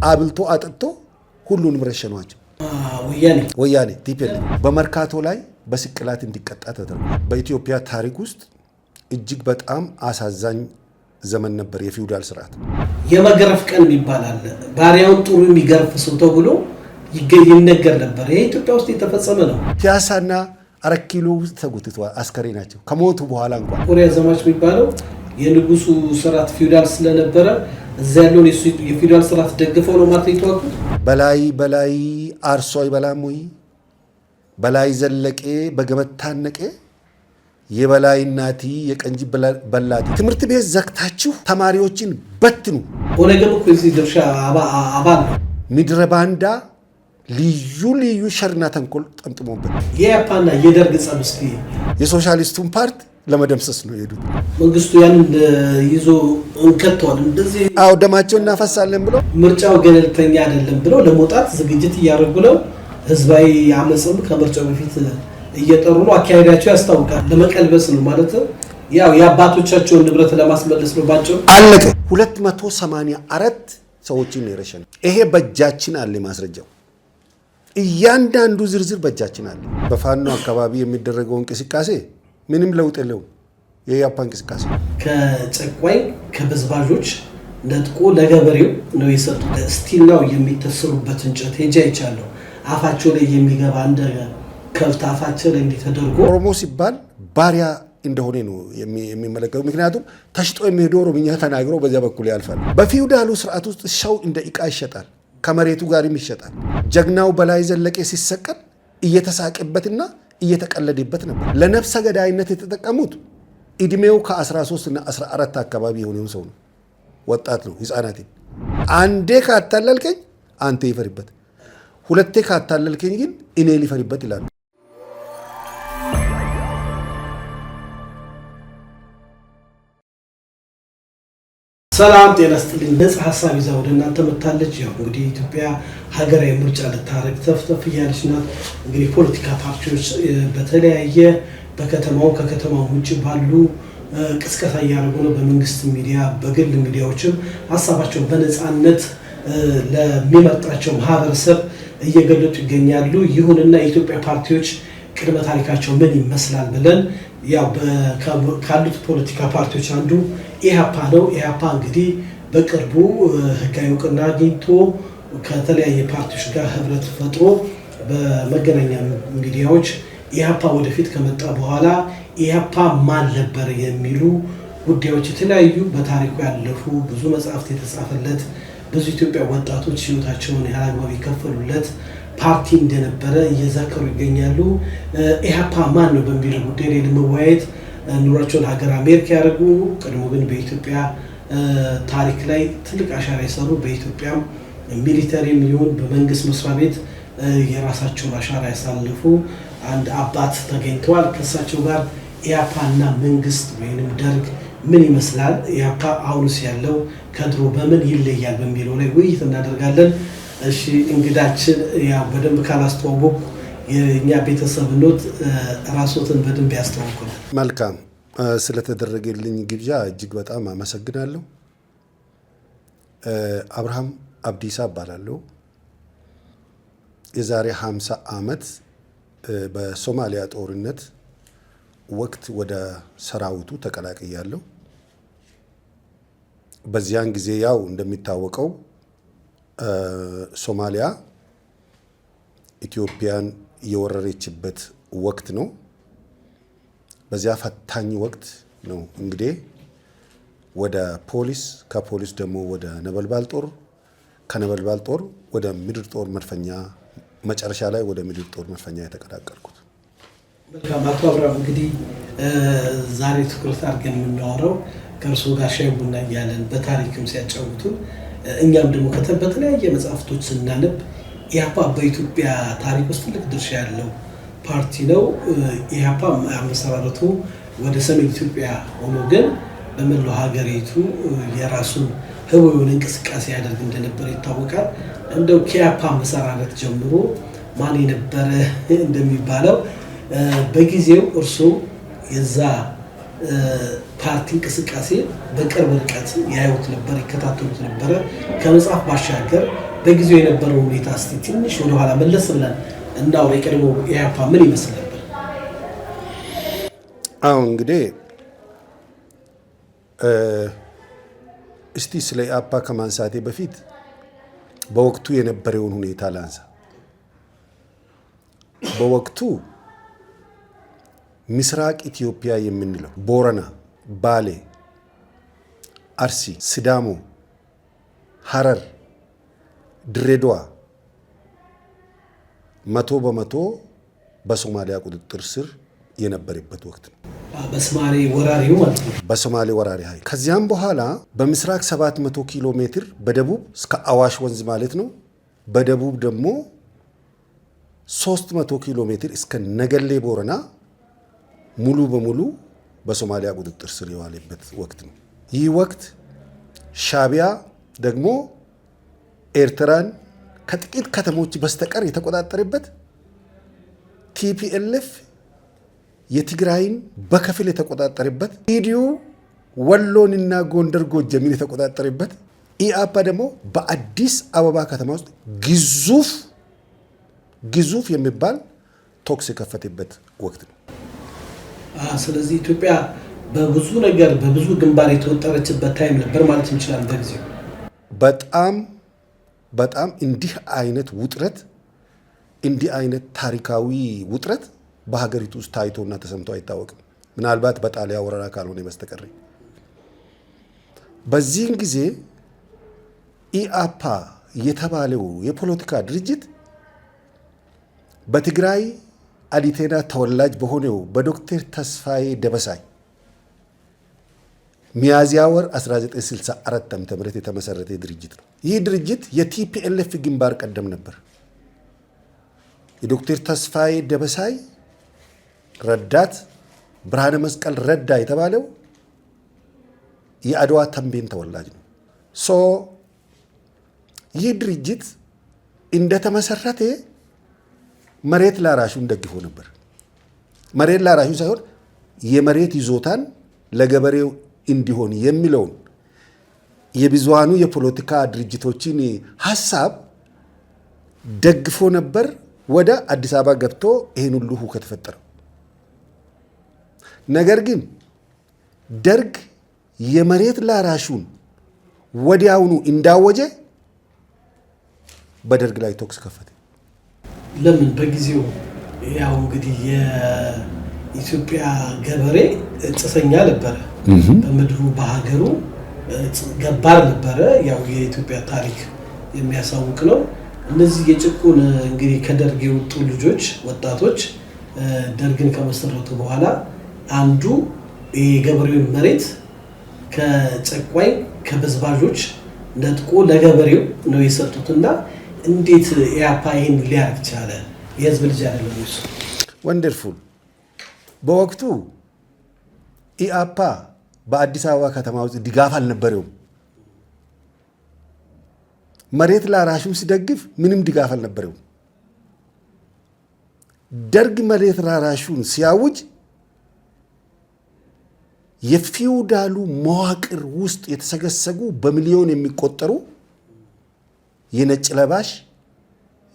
አብልቶ አጥጥቶ ሁሉንም ረሸኗቸው። ወያኔ ቲፒኤልኤፍ በመርካቶ ላይ በስቅላት እንዲቀጣ ተደረገ። በኢትዮጵያ ታሪክ ውስጥ እጅግ በጣም አሳዛኝ ዘመን ነበር የፊውዳል ስርዓት። የመገረፍ ቀን ይባላል። ባሪያውን ጥሩ የሚገርፍ ሰው ተብሎ ይነገር ነበር። ይሄ ኢትዮጵያ ውስጥ የተፈጸመ ነው። ፒያሳና 4 ኪሎ ውስጥ ተጎትተዋል። አስከሬ ናቸው ከሞቱ በኋላ እንኳን። ኮሪያ ዘማች የሚባለው የንጉሱ ስርዓት ፊውዳል ስለነበረ እዛ ያለውን የፊውዳል ስርዓት ደግፈው ነው ማለት የተዋጉት። በላይ አርሶ አይበላም ወይ? በላይ ዘለቄ በገመድ ታነቀ። የበላይ እናቲ የቀንጂ በላቲ። ትምህርት ቤት ዘግታችሁ ተማሪዎችን በትኑ። ኦነግም እኮ እዚህ ድርሻ አባል ነው። ምድረ ባንዳ ልዩ ሸርና ተንኮል ጠምጥሞበት የኢህአፓና የደርግ ጸብ እስኪ የሶሻሊስቱን ፓርቲ ለመደምሰስ ነው የሄዱት። መንግስቱ ያንን ይዞ እንከተዋል እንደዚህ ደማቸው እናፈሳለን ብሎ ምርጫው ገለልተኛ አይደለም ብሎ ለመውጣት ዝግጅት እያደረጉ ነው። ህዝባዊ አመጽም ከምርጫው በፊት እየጠሩ ነው። አካሄዳቸው ያስታውቃል። ለመቀልበስ ነው ማለት ያው የአባቶቻቸውን ንብረት ለማስመለስ ነው። ባጭሩ አለቀ። 284 ሰዎችን የረሸነ ይሄ በእጃችን አለ ማስረጃው። እያንዳንዱ ዝርዝር በእጃችን አለ። በፋኖ አካባቢ የሚደረገው እንቅስቃሴ ምንም ለውጥ የለውም። የኢህአፓ እንቅስቃሴ ከጨቋኝ ከበዝባዦች ነጥቆ ለገበሬው ነው የሰጡት። ስቲል ነው የሚተሰሩበት እንጨት ሄጃ ይቻለው አፋቸው ላይ የሚገባ እንደ ከብት አፋቸው ላይ እንዲተደርጎ ኦሮሞ ሲባል ባሪያ እንደሆነ ነው የሚመለከተው። ምክንያቱም ተሽጦ የሚሄደው ኦሮምኛ ተናግሮ በዚያ በኩል ያልፋል። በፊውዳሉ ስርዓት ውስጥ ሰው እንደ ዕቃ ይሸጣል፣ ከመሬቱ ጋርም ይሸጣል። ጀግናው በላይ ዘለቄ ሲሰቀል እየተሳቀበትና እየተቀለደበት ነበር። ለነፍሰ ገዳይነት የተጠቀሙት እድሜው ከ13 እና 14 አካባቢ የሆነው ሰው ነው። ወጣት ነው፣ ህፃናትን። አንዴ ካታለልከኝ አንተ ይፈሪበት፣ ሁለቴ ካታለልከኝ ግን እኔ ሊፈሪበት ይላሉ። ሰላም ጤና ይስጥልኝ። ነፃ ሀሳብ ይዛ ወደ እናንተ መጥታለች። ያው እንግዲህ ኢትዮጵያ ሀገራዊ ምርጫ ልታረግ ተፍተፍ እያለች ናት። እንግዲህ ፖለቲካ ፓርቲዎች በተለያየ በከተማው ከከተማው ውጭ ባሉ ቅስቀሳ እያደረጉ ነው። በመንግስት ሚዲያ በግል ሚዲያዎችም ሀሳባቸውን በነፃነት ለሚመርጣቸው ማህበረሰብ እየገለጡ ይገኛሉ። ይሁንና የኢትዮጵያ ፓርቲዎች ቅድመ ታሪካቸው ምን ይመስላል ብለን ያው ካሉት ፖለቲካ ፓርቲዎች አንዱ ኢህአፓ ነው። ኢህአፓ እንግዲህ በቅርቡ ህጋዊ እውቅና አግኝቶ ከተለያየ ፓርቲዎች ጋር ህብረት ፈጥሮ በመገናኛ ሚዲያዎች ኢህአፓ ወደፊት ከመጣ በኋላ ኢህአፓ ማን ነበር የሚሉ ጉዳዮች የተለያዩ በታሪኩ ያለፉ ብዙ መጽሐፍት የተጻፈለት ብዙ ኢትዮጵያ ወጣቶች ህይወታቸውን ያላግባብ የከፈሉለት ፓርቲ እንደነበረ እየዘከሩ ይገኛሉ። ኢህአፓ ማን ነው በሚለው ጉዳይ ላይ ለመወያየት ኑሯቸውን ሀገር አሜሪካ ያደረጉ ቀድሞ ግን በኢትዮጵያ ታሪክ ላይ ትልቅ አሻራ የሰሩ በኢትዮጵያም ሚሊተሪም ይሁን በመንግስት መስሪያ ቤት የራሳቸውን አሻራ ያሳለፉ አንድ አባት ተገኝተዋል። ከእሳቸው ጋር ኢህአፓና መንግስት ወይንም ደርግ ምን ይመስላል፣ ኢህአፓ አሁንስ ያለው ከድሮ በምን ይለያል በሚለው ላይ ውይይት እናደርጋለን። እሺ እንግዳችን ያው በደንብ ካላስተዋወቁ የኛ ቤተሰብ ኖት ራስዎትን በደንብ ያስተዋውቁ። መልካም፣ ስለተደረገልኝ ግብዣ እጅግ በጣም አመሰግናለሁ። አብርሃም አብዲሳ እባላለሁ። የዛሬ 50 ዓመት በሶማሊያ ጦርነት ወቅት ወደ ሰራዊቱ ተቀላቅያለሁ። በዚያን ጊዜ ያው እንደሚታወቀው ሶማሊያ ኢትዮጵያን የወረረችበት ወቅት ነው። በዚያ ፈታኝ ወቅት ነው እንግዲህ ወደ ፖሊስ፣ ከፖሊስ ደግሞ ወደ ነበልባል ጦር፣ ከነበልባል ጦር ወደ ምድር ጦር መድፈኛ፣ መጨረሻ ላይ ወደ ምድር ጦር መድፈኛ የተቀላቀልኩት። መልካም አቶ አብርሃም፣ እንግዲህ ዛሬ ትኩረት አድርገን የምናወራው ከእርሶ ጋር ሻይ ቡና እያለን በታሪክም ሲያጫውቱ እኛም ደግሞ በተለያየ መጽሐፍቶች ስናነብ ኢህአፓ በኢትዮጵያ ታሪክ ውስጥ ትልቅ ድርሻ ያለው ፓርቲ ነው። ኢህአፓ አመሰራረቱ ወደ ሰሜን ኢትዮጵያ ሆኖ ግን በመላው ሀገሪቱ የራሱን ህወሓዊ እንቅስቃሴ ያደርግ እንደነበር ይታወቃል። እንደው ከኢህአፓ አመሰራረት ጀምሮ ማን የነበረ እንደሚባለው በጊዜው እርሶ የዛ ፓርቲ እንቅስቃሴ በቅርብ ርቀት ያዩት ነበር፣ ይከታተሉት ነበር። ከመጽሐፍ ባሻገር በጊዜው የነበረው ሁኔታ እስቲ ትንሽ ወደ ኋላ መለስ ብለን እናው የቀድሞ ኢህአፓ ምን ይመስል ነበር? አሁን እንግዲህ እስቲ ስለ ኢህአፓ ከማንሳቴ በፊት በወቅቱ የነበረውን ሁኔታ ላንሳ። በወቅቱ ምስራቅ ኢትዮጵያ የምንለው ቦረና፣ ባሌ፣ አርሲ፣ ሲዳሞ፣ ሐረር፣ ድሬዳዋ 100% በሶማሊያ ቁጥጥር ስር የነበረበት ወቅት ነው። በሶማሌ ወራሪው ማለት ነው። በሶማሌ ወራሪ ኃይል ከዚያም በኋላ በምስራቅ 700 ኪሎ ሜትር በደቡብ እስከ አዋሽ ወንዝ ማለት ነው። በደቡብ ደግሞ 300 ኪሎ ሜትር እስከ ነገሌ ቦረና ሙሉ በሙሉ በሶማሊያ ቁጥጥር ስር የዋለበት ወቅት ነው። ይህ ወቅት ሻቢያ ደግሞ ኤርትራን ከጥቂት ከተሞች በስተቀር የተቆጣጠረበት፣ ቲፒኤልኤፍ የትግራይን በከፊል የተቆጣጠረበት፣ ኢዲዩ ወሎንና ጎንደር ጎጀምን የተቆጣጠረበት፣ ኢአፓ ደግሞ በአዲስ አበባ ከተማ ውስጥ ግዙፍ የሚባል ቶክስ የከፈተበት ወቅት ነው። ስለዚህ ኢትዮጵያ በብዙ ነገር በብዙ ግንባር የተወጠረችበት ታይም ነበር ማለት እንችላለን። በጊዜው በጣም እንዲህ አይነት ውጥረት እንዲህ አይነት ታሪካዊ ውጥረት በሀገሪቱ ውስጥ ታይቶና ተሰምቶ አይታወቅም። ምናልባት በጣሊያ ወረራ ካልሆነ በስተቀር በዚህን ጊዜ ኢአፓ የተባለው የፖለቲካ ድርጅት በትግራይ አሊቴና ተወላጅ በሆነው በዶክተር ተስፋዬ ደበሳይ ሚያዝያ ወር 1964 ዓ.ም የተመሰረተ ድርጅት ነው። ይህ ድርጅት የቲፒኤልኤፍ ግንባር ቀደም ነበር። የዶክተር ተስፋዬ ደበሳይ ረዳት ብርሃነ መስቀል ረዳ የተባለው የአድዋ ተንቤን ተወላጅ ነው። ይህ ድርጅት እንደተመሰረተ መሬት ላራሹን ደግፎ ነበር። መሬት ላራሹ ሳይሆን የመሬት ይዞታን ለገበሬው እንዲሆን የሚለውን የብዙሃኑ የፖለቲካ ድርጅቶችን ሀሳብ ደግፎ ነበር። ወደ አዲስ አበባ ገብቶ ይህን ሁሉ ሁከት ፈጠረው። ነገር ግን ደርግ የመሬት ላራሹን ወዲያውኑ እንዳወጀ በደርግ ላይ ቶክስ ከፈተ። ለምን? በጊዜው ያው እንግዲህ የኢትዮጵያ ገበሬ ጽፈኛ ነበረ፣ በምድሩ በሀገሩ ገባር ነበረ። ያው የኢትዮጵያ ታሪክ የሚያሳውቅ ነው። እነዚህ የጭቁን እንግዲህ ከደርግ የወጡ ልጆች ወጣቶች ደርግን ከመሰረቱ በኋላ አንዱ የገበሬውን መሬት ከጨቋኝ ከበዝባዦች ነጥቆ ለገበሬው ነው የሰጡትና እንዴት ኢአፓ ይሄን ሊያደርግ ቻለ? የህዝብ ልጅ አይደለም እሱ። ወንደርፉል። በወቅቱ ኢአፓ በአዲስ አበባ ከተማ ውስጥ ድጋፍ አልነበረውም። መሬት ላራሹን ሲደግፍ ምንም ድጋፍ አልነበረውም። ደርግ መሬት ላራሹን ሲያውጅ የፊውዳሉ መዋቅር ውስጥ የተሰገሰጉ በሚሊዮን የሚቆጠሩ የነጭ ለባሽ፣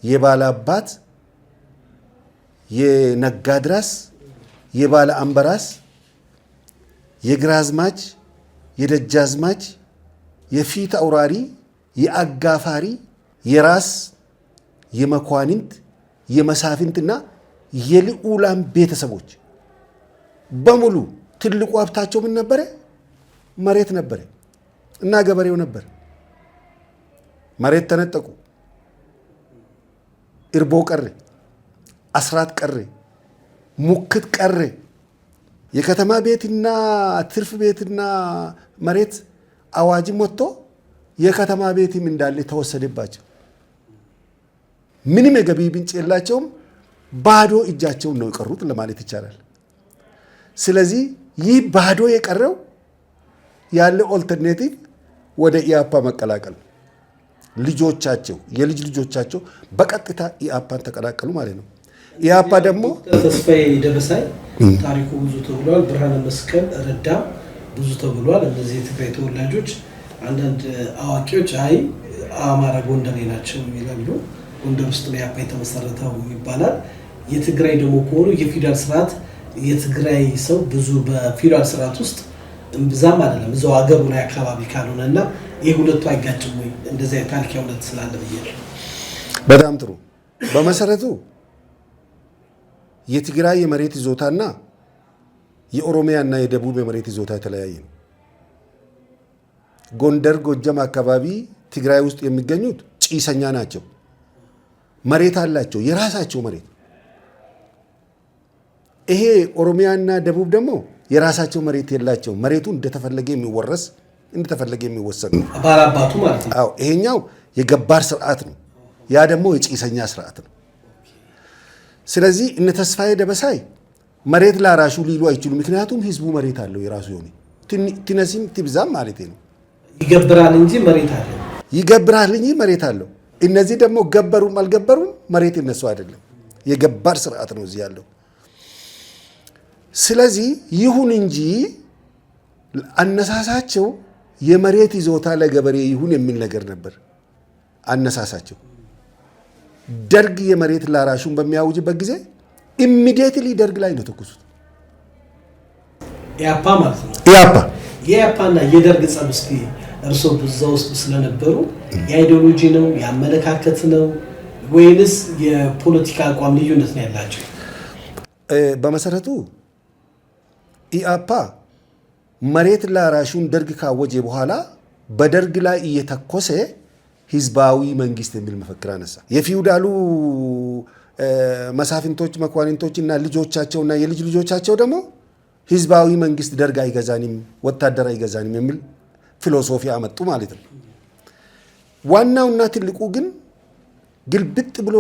የባላባት፣ የነጋድራስ፣ የባለ አምበራስ፣ የግራዝማች፣ የደጃዝማች፣ የፊት አውራሪ፣ የአጋፋሪ፣ የራስ፣ የመኳንንት፣ የመሳፍንትና የልዑላን ቤተሰቦች በሙሉ ትልቁ ሀብታቸው ምን ነበረ? መሬት ነበረ እና ገበሬው ነበር። መሬት ተነጠቁ። እርቦ ቀረ፣ አስራት ቀረ፣ ሙክት ቀረ። የከተማ ቤትና ትርፍ ቤትና መሬት አዋጅም ወጥቶ የከተማ ቤትም እንዳለ ተወሰደባቸው። ምንም የገቢ ምንጭ የላቸውም። ባዶ እጃቸውን ነው የቀሩት ለማለት ይቻላል። ስለዚህ ይህ ባዶ የቀረው ያለ ኦልተርኔቲቭ ወደ ኢአፓ መቀላቀል፣ ልጆቻቸው የልጅ ልጆቻቸው በቀጥታ ኢአፓን ተቀላቀሉ ማለት ነው። ኢአፓ ደግሞ ተስፋዬ ደበሳይ ታሪኩ ብዙ ተብሏል። ብርሃነ መስቀል ረዳ ብዙ ተብሏል። እነዚህ የትግራይ ተወላጆች አንዳንድ አዋቂዎች አይ አማራ ጎንደሬ ናቸው ይላሉ። ጎንደር ውስጥ ነው ኢህአፓ የተመሰረተው ይባላል። የትግራይ ደግሞ ከሆኑ የፊውዳል ስርዓት የትግራይ ሰው ብዙ በፊውዳል ስርዓት ውስጥ ብዛም አይደለም እዛው ሀገሩ ላይ አካባቢ ካልሆነና ይሄ ሁለቱ አይጋጭም ወይ? እንደዚህ ታሪካዊ እውነት ስላለ ብዬ ነው። በጣም ጥሩ። በመሰረቱ የትግራይ የመሬት ይዞታና የኦሮሚያና የደቡብ የመሬት ይዞታ የተለያየ ነው። ጎንደር፣ ጎጃም አካባቢ ትግራይ ውስጥ የሚገኙት ጭሰኛ ናቸው። መሬት አላቸው፣ የራሳቸው መሬት። ይሄ ኦሮሚያና ደቡብ ደግሞ የራሳቸው መሬት የላቸው። መሬቱ እንደተፈለገ የሚወረስ እንደተፈለገ የሚወሰድ ነው። ባላባቱ ማለት ነው። አዎ፣ ይሄኛው የገባር ስርዓት ነው። ያ ደግሞ የጭሰኛ ስርዓት ነው። ስለዚህ እነ ተስፋዬ ደበሳይ መሬት ላራሹ ሊሉ አይችሉ። ምክንያቱም ህዝቡ መሬት አለው የራሱ የሆነ ትነሲም ትብዛም ማለት ነው። ይገብራል እንጂ መሬት አለው። ይገብራል እንጂ መሬት አለው። እነዚህ ደግሞ ገበሩም አልገበሩም መሬት የነሱ አይደለም። የገባር ስርዓት ነው እዚህ ያለው። ስለዚህ ይሁን እንጂ አነሳሳቸው የመሬት ይዞታ ለገበሬ ይሁን የሚል ነገር ነበር አነሳሳቸው። ደርግ የመሬት ላራሹን በሚያውጅበት ጊዜ ኢሚዲየትሊ ደርግ ላይ ነው ተኩሱት። ኢህአፓ ማለት ነው። ኢህአፓና የደርግ ጸብ እስኪ እርስዎ በዛ ውስጥ ስለነበሩ የአይዲዮሎጂ ነው የአመለካከት ነው ወይንስ የፖለቲካ አቋም ልዩነት ነው ያላቸው? በመሰረቱ ኢህአፓ መሬት ላራሹን ደርግ ካወጀ በኋላ በደርግ ላይ እየተኮሰ ህዝባዊ መንግስት የሚል መፈክር አነሳ። የፊውዳሉ መሳፍንቶች፣ መኳንንቶች እና ልጆቻቸውና የልጅ ልጆቻቸው ደግሞ ህዝባዊ መንግስት ደርግ አይገዛንም፣ ወታደር አይገዛንም የሚል ፊሎሶፊ አመጡ ማለት ነው። ዋናውና ትልቁ ግን ግልብጥ ብሎ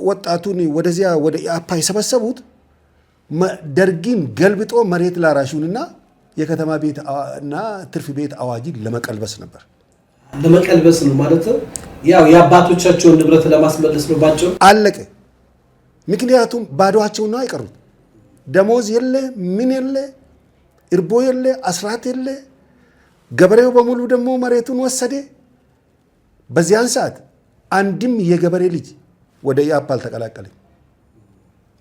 ወጣቱን ወደዚያ ወደ ኢህአፓ የሰበሰቡት ደርጊን ገልብጦ መሬት ላራሹንና የከተማ ቤት እና ትርፍ ቤት አዋጅን ለመቀልበስ ነበር። ለመቀልበስ ነው ማለት ያው የአባቶቻቸውን ንብረት ለማስመለስ ነው ባጭሩ። አለቀ። ምክንያቱም ባዶአቸውን ነው አይቀሩት። ደሞዝ የለ፣ ምን የለ፣ እርቦ የለ፣ አስራት የለ። ገበሬው በሙሉ ደግሞ መሬቱን ወሰደ። በዚያን ሰዓት አንድም የገበሬ ልጅ ወደ ኢህአፓ አልተቀላቀለም።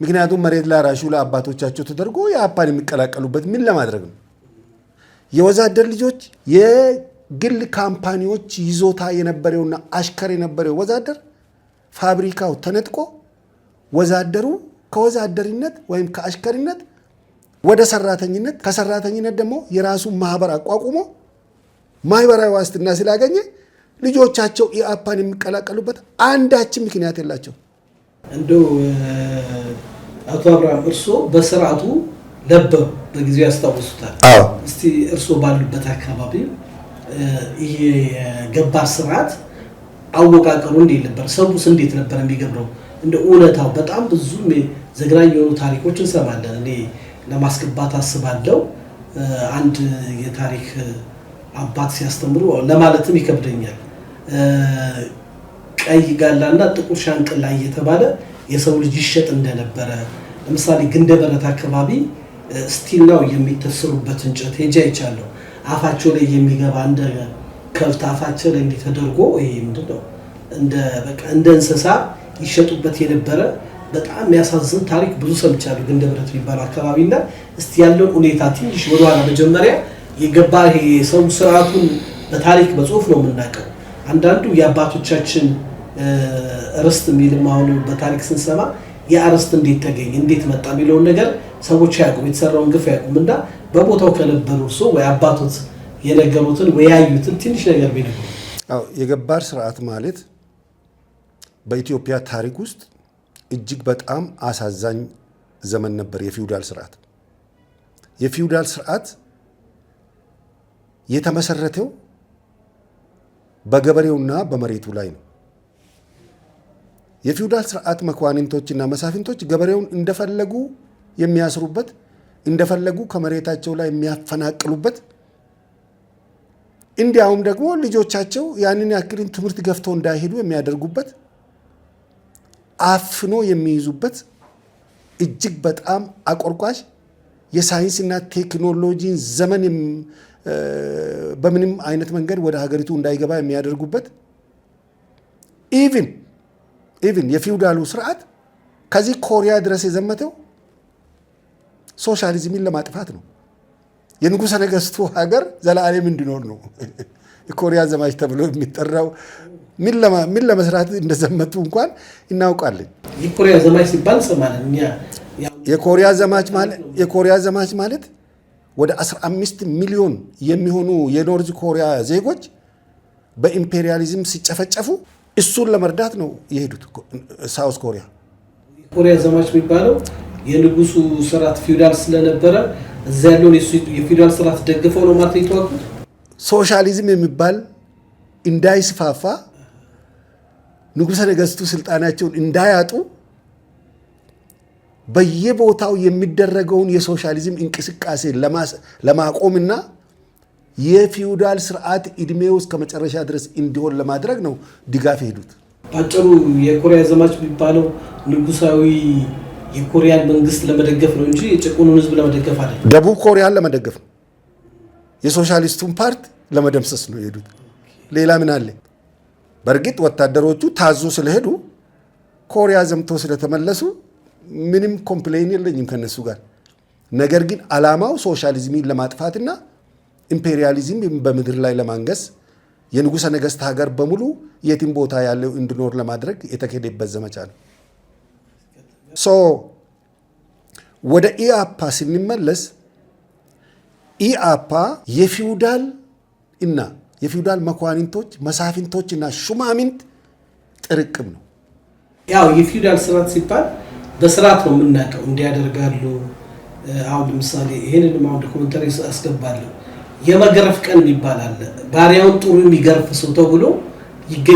ምክንያቱም መሬት ላራሹ ለአባቶቻቸው ተደርጎ ኢህአፓን የሚቀላቀሉበት ምን ለማድረግ ነው? የወዛደር ልጆች የግል ካምፓኒዎች ይዞታ የነበረውና አሽከር የነበረው ወዛደር ፋብሪካው ተነጥቆ ወዛደሩ ከወዛደርነት ወይም ከአሽከሪነት ወደ ሰራተኝነት፣ ከሰራተኝነት ደግሞ የራሱ ማህበር አቋቁሞ ማህበራዊ ዋስትና ስላገኘ ልጆቻቸው ኢህአፓን የሚቀላቀሉበት አንዳችን ምክንያት የላቸው። እንደው አቶ አብርሃም እርስዎ በስርዓቱ ነበሩ፣ በጊዜው ያስታውሱታል። እስቲ እርስዎ ባሉበት አካባቢ ይሄ የገባር ስርዓት አወቃቀሩ እንዴት ነበር? ሰውስ እንዴት ነበር የሚገብረው? እንደ እውነታው በጣም ብዙ ዘግናኝ የሆኑ ታሪኮች እንሰማለን። እኔ ለማስገባት አስባለሁ። አንድ የታሪክ አባት ሲያስተምሩ ለማለትም ይከብደኛል። ቀይ ጋላና ጥቁር ሻንቅላ እየተባለ የሰው ልጅ ይሸጥ እንደነበረ፣ ለምሳሌ ግንደበረት አካባቢ ስቲል ነው የሚተሰሩበት እንጨት ሄጄ አይቻለሁ። አፋቸው ላይ የሚገባ እንደ ከብት አፋቸው ላይ ተደርጎ ይሄ ምንድነው እንደ እንስሳ ይሸጡበት የነበረ በጣም የሚያሳዝን ታሪክ ብዙ ሰምቻለሁ። ግንደበረት የሚባለው አካባቢና እስቲ ያለውን ሁኔታ ትንሽ ወደኋላ መጀመሪያ የገባ ይሄ ሰው ስርዓቱን በታሪክ በጽሁፍ ነው የምናውቀው። አንዳንዱ የአባቶቻችን ርስት የሚልም አሁን በታሪክ ስንሰማ የአርስት እንዴት ተገኘ እንዴት መጣ የሚለውን ነገር ሰዎች አያውቁም። የተሰራውን ግፍ አያውቁም። እና በቦታው ከነበሩ ሰው ወይ አባቶት የነገሩትን ወይ ያዩትን ትንሽ ነገር ቢነግሩ። አዎ፣ የገባር ስርዓት ማለት በኢትዮጵያ ታሪክ ውስጥ እጅግ በጣም አሳዛኝ ዘመን ነበር። የፊውዳል ስርዓት የፊውዳል ስርዓት የተመሰረተው በገበሬውና በመሬቱ ላይ ነው። የፊውዳል ስርዓት መኳንንቶችና መሳፍንቶች ገበሬውን እንደፈለጉ የሚያስሩበት፣ እንደፈለጉ ከመሬታቸው ላይ የሚያፈናቅሉበት፣ እንዲያውም ደግሞ ልጆቻቸው ያንን ያክልን ትምህርት ገፍተው እንዳይሄዱ የሚያደርጉበት፣ አፍኖ የሚይዙበት እጅግ በጣም አቆርቋሽ የሳይንስና ቴክኖሎጂን ዘመን በምንም አይነት መንገድ ወደ ሀገሪቱ እንዳይገባ የሚያደርጉበት ኢቭን የፊውዳሉ ስርዓት ከዚህ ኮሪያ ድረስ የዘመተው ሶሻሊዝምን ለማጥፋት ነው። የንጉሠ ነገሥቱ ሀገር ዘላለም እንዲኖር ነው። የኮሪያ ዘማች ተብሎ የሚጠራው ምን ለመስራት እንደዘመቱ እንኳን እናውቃለን። የኮሪያ ዘማች ሲባል ሰማለን እኛ። የኮሪያ ዘማች ማለት ወደ 15 ሚሊዮን የሚሆኑ የኖርዝ ኮሪያ ዜጎች በኢምፔሪያሊዝም ሲጨፈጨፉ እሱን ለመርዳት ነው የሄዱት ሳውዝ ኮሪያ። የኮሪያ ዘማች የሚባለው የንጉሱ ስርዓት ፊውዳል ስለነበረ እዛ ያለውን የፊውዳል ስርዓት ደግፈው ነው ማለት የተዋጉት። ሶሻሊዝም የሚባል እንዳይስፋፋ ንጉሠ ነገሥቱ ስልጣናቸውን እንዳያጡ በየቦታው የሚደረገውን የሶሻሊዝም እንቅስቃሴ ለማቆምና የፊውዳል ስርዓት እድሜው እስከ መጨረሻ ድረስ እንዲሆን ለማድረግ ነው ድጋፍ ሄዱት። ባጭሩ የኮሪያ ዘማች የሚባለው ንጉሳዊ የኮሪያን መንግስት ለመደገፍ ነው እንጂ የጭቁኑን ህዝብ ለመደገፍ አይደለም። ደቡብ ኮሪያን ለመደገፍ ነው። የሶሻሊስቱን ፓርት ለመደምሰስ ነው የሄዱት። ሌላ ምን አለ? በእርግጥ ወታደሮቹ ታዞ ስለሄዱ ኮሪያ ዘምቶ ስለተመለሱ ምንም ኮምፕሌን የለኝም ከነሱ ጋር። ነገር ግን አላማው ሶሻሊዝምን ለማጥፋትና ኢምፔሪያሊዝም በምድር ላይ ለማንገስ የንጉሠ ነገሥት ሀገር በሙሉ የትም ቦታ ያለው እንዲኖር ለማድረግ የተካሄደበት ዘመቻ ነው። ወደ ኢአፓ ስንመለስ ኢአፓ የፊውዳል መኳንንቶች መሳፍንቶች እና ሹማምንት ጥርቅም ነው። ያው የፊውዳል ስርዓት ሲባል በስርዓት ነው የምናውቀው። እንዲያደርጋሉ አሁን ለምሳሌ ይሄንን ማውድ ኮሜንታሪ አስገባለሁ። የመገረፍ ቀን ይባላል። ባሪያውን ጥሩ የሚገርፍ ሰው ተብሎ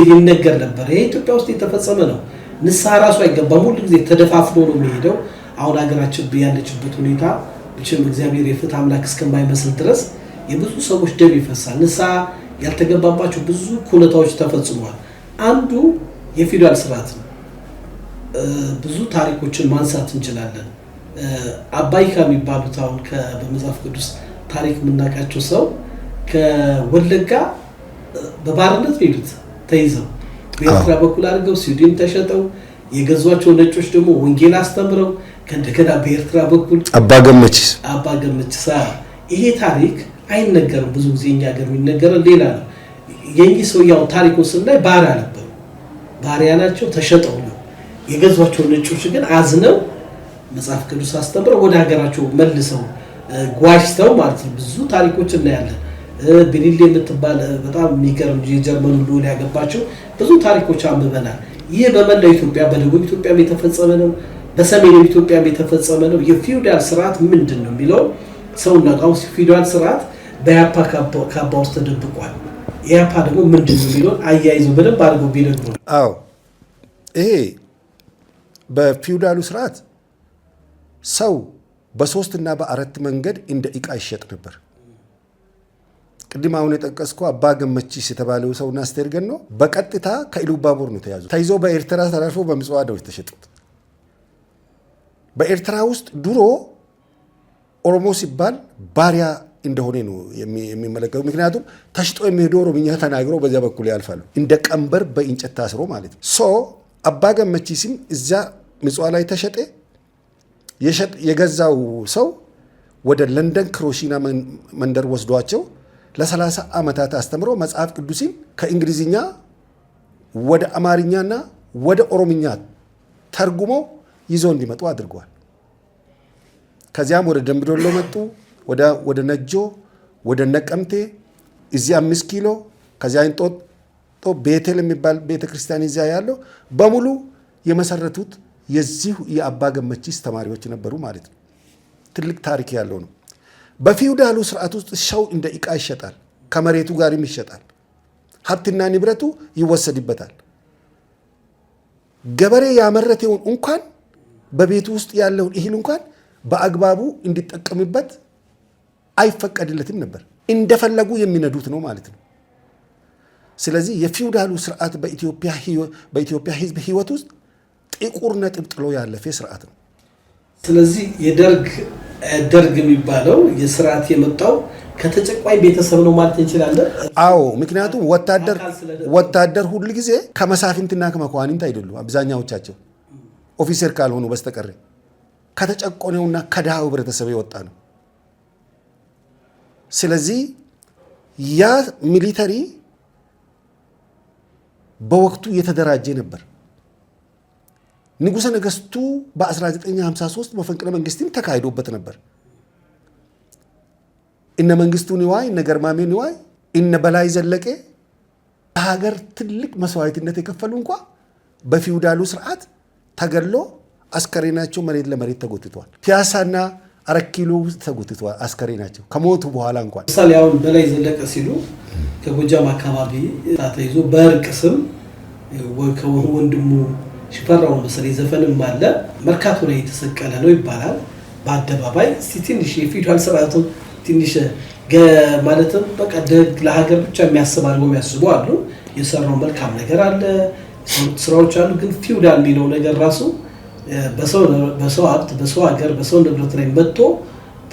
ይነገር ነበር። ይሄ ኢትዮጵያ ውስጥ የተፈጸመ ነው። ንስሐ ራሱ አይገባም። ሁሉ ጊዜ ተደፋፍሮ ነው የሚሄደው። አሁን ሀገራችን ያለችበት ሁኔታ ብቻም እግዚአብሔር የፍትህ አምላክ እስከማይመስል ድረስ የብዙ ሰዎች ደም ይፈሳል። ንስሐ ያልተገባባቸው ብዙ ኩነታዎች ተፈጽሟል። አንዱ የፊውዳል ስርዓት ነው። ብዙ ታሪኮችን ማንሳት እንችላለን። አባይ ከሚባሉት አሁን በመጽሐፍ ቅዱስ ታሪክ የምናውቃቸው ሰው ከወለጋ በባርነት ሄዱት ተይዘው በኤርትራ በኩል አድርገው ስዊድን ተሸጠው የገዟቸው ነጮች ደግሞ ወንጌል አስተምረው ከእንደገና በኤርትራ በኩል አባ ገመቺሳ ይሄ ታሪክ አይነገርም። ብዙ ጊዜ እኛ ሀገር የሚነገረው ሌላ ነው። የእኚህ ሰው ያው ታሪኩን ስናይ ባሪያ ነበሩ። ባሪያ ናቸው፣ ተሸጠው ነው የገዟቸው ነጮች ግን አዝነው መጽሐፍ ቅዱስ አስተምረው ወደ ሀገራቸው መልሰው ጓሽተው ማለት ነው። ብዙ ታሪኮች እናያለን። ብሪሌ የምትባል በጣም የሚገርም የጀርመን ልዑል ያገባቸው ብዙ ታሪኮች አንብበናል። ይህ በመላው ኢትዮጵያ በደቡብ ኢትዮጵያም የተፈጸመ ነው፣ በሰሜን ኢትዮጵያም የተፈጸመ ነው። የፊውዳል ስርዓት ምንድን ነው የሚለው ሰውና ቃውስ ፊውዳል ስርዓት በኢያፓ ካባ ውስጥ ተደብቋል። ኢያፓ ደግሞ ምንድን ነው የሚለው አያይዘው በደንብ አድርገው ቢነግሩ። አዎ ይሄ በፊውዳሉ ስርዓት ሰው በ3 እና በ4 መንገድ እንደ ዕቃ ይሸጥ ነበር። ቅድም አሁን የጠቀስከው አባ ገመቺስ የተባለው ሰውና አስቴር ገኖ በቀጥታ ከኢሉባቡር ነው ተያዙ። ተይዞ በኤርትራ ተላልፎ በምጽዋ ደው ተሸጡት። በኤርትራ ውስጥ ድሮ ኦሮሞ ሲባል ባሪያ እንደሆነ ነው የሚመለከተው። ምክንያቱም ተሽጦ የሚሄዱ ኦሮምኛ ተናግሮ በዚያ በኩል ያልፋሉ። እንደ ቀንበር በእንጨት ታስሮ ማለት ነው። አባ ገመቺስም እዛ ምጽዋ ላይ ተሸጠ። የገዛው ሰው ወደ ለንደን ክሮሺና መንደር ወስዷቸው ለ30 ዓመታት አስተምሮ መጽሐፍ ቅዱስን ከእንግሊዝኛ ወደ አማርኛና ወደ ኦሮምኛ ተርጉሞ ይዞ እንዲመጡ አድርገዋል። ከዚያም ወደ ደምቢዶሎ መጡ፣ ወደ ነጆ፣ ወደ ነቀምቴ፣ እዚያ 5 ኪሎ፣ ከዚያ እንጦጦ ቤቴል የሚባል ቤተክርስቲያን እዚያ ያለው በሙሉ የመሰረቱት የዚሁ የአባ ገመቺስ ተማሪዎች ነበሩ ማለት ነው። ትልቅ ታሪክ ያለው ነው። በፊውዳሉ ስርዓት ውስጥ ሰው እንደ ዕቃ ይሸጣል፣ ከመሬቱ ጋርም ይሸጣል፣ ሀብትና ንብረቱ ይወሰድበታል። ገበሬ ያመረተውን እንኳን በቤቱ ውስጥ ያለውን እህል እንኳን በአግባቡ እንዲጠቀምበት አይፈቀድለትም ነበር። እንደፈለጉ የሚነዱት ነው ማለት ነው። ስለዚህ የፊውዳሉ ስርዓት በኢትዮጵያ ሕዝብ ህይወት ውስጥ ጥቁር ነጥብ ጥሎ ያለፈ ስርዓት ነው። ስለዚህ የደርግ ደርግ የሚባለው የስርዓት የመጣው ከተጨቋኝ ቤተሰብ ነው ማለት እንችላለን። አዎ ምክንያቱም ወታደር ሁሉ ጊዜ ከመሳፍንትና ከመኳንንት አይደሉም። አብዛኛዎቻቸው ኦፊሰር ካልሆኑ በስተቀር ከተጨቆነውና ከድሃው ህብረተሰብ የወጣ ነው። ስለዚህ ያ ሚሊተሪ በወቅቱ የተደራጀ ነበር። ንጉሠ ነገሥቱ በ1953 መፈንቅለ መንግስትም ተካሂዶበት ነበር። እነ መንግስቱ ንዋይ፣ እነ ገርማሜ ንዋይ፣ እነ በላይ ዘለቀ ለሀገር ትልቅ መስዋዕትነት የከፈሉ እንኳ በፊውዳሉ ስርዓት ተገድሎ አስከሬናቸው መሬት ለመሬት ተጎትቷል። ፒያሳና 4 ኪሎ ውስጥ ተጎትቷል አስከሬናቸው ከሞቱ በኋላ እንኳን። ምሳሌ አሁን በላይ ዘለቀ ሲሉ ከጎጃም አካባቢ ተይዞ በእርቅ ስም ወንድሙ ሽፈራው መሰለኝ ዘፈንም አለ መርካቶ ላይ የተሰቀለ ነው ይባላል በአደባባይ። ትንሽ የፊውዳል ስርዓቱ ትንሽ ማለትም በቃ ደግ ለሀገር ብቻ የሚያስብ አድርገው የሚያስቡ አሉ። የሰራው መልካም ነገር አለ፣ ስራዎች አሉ። ግን ፊውዳል የሚለው ነገር ራሱ በሰው ሀብት፣ በሰው ሀገር፣ በሰው ንብረት ላይ መጥቶ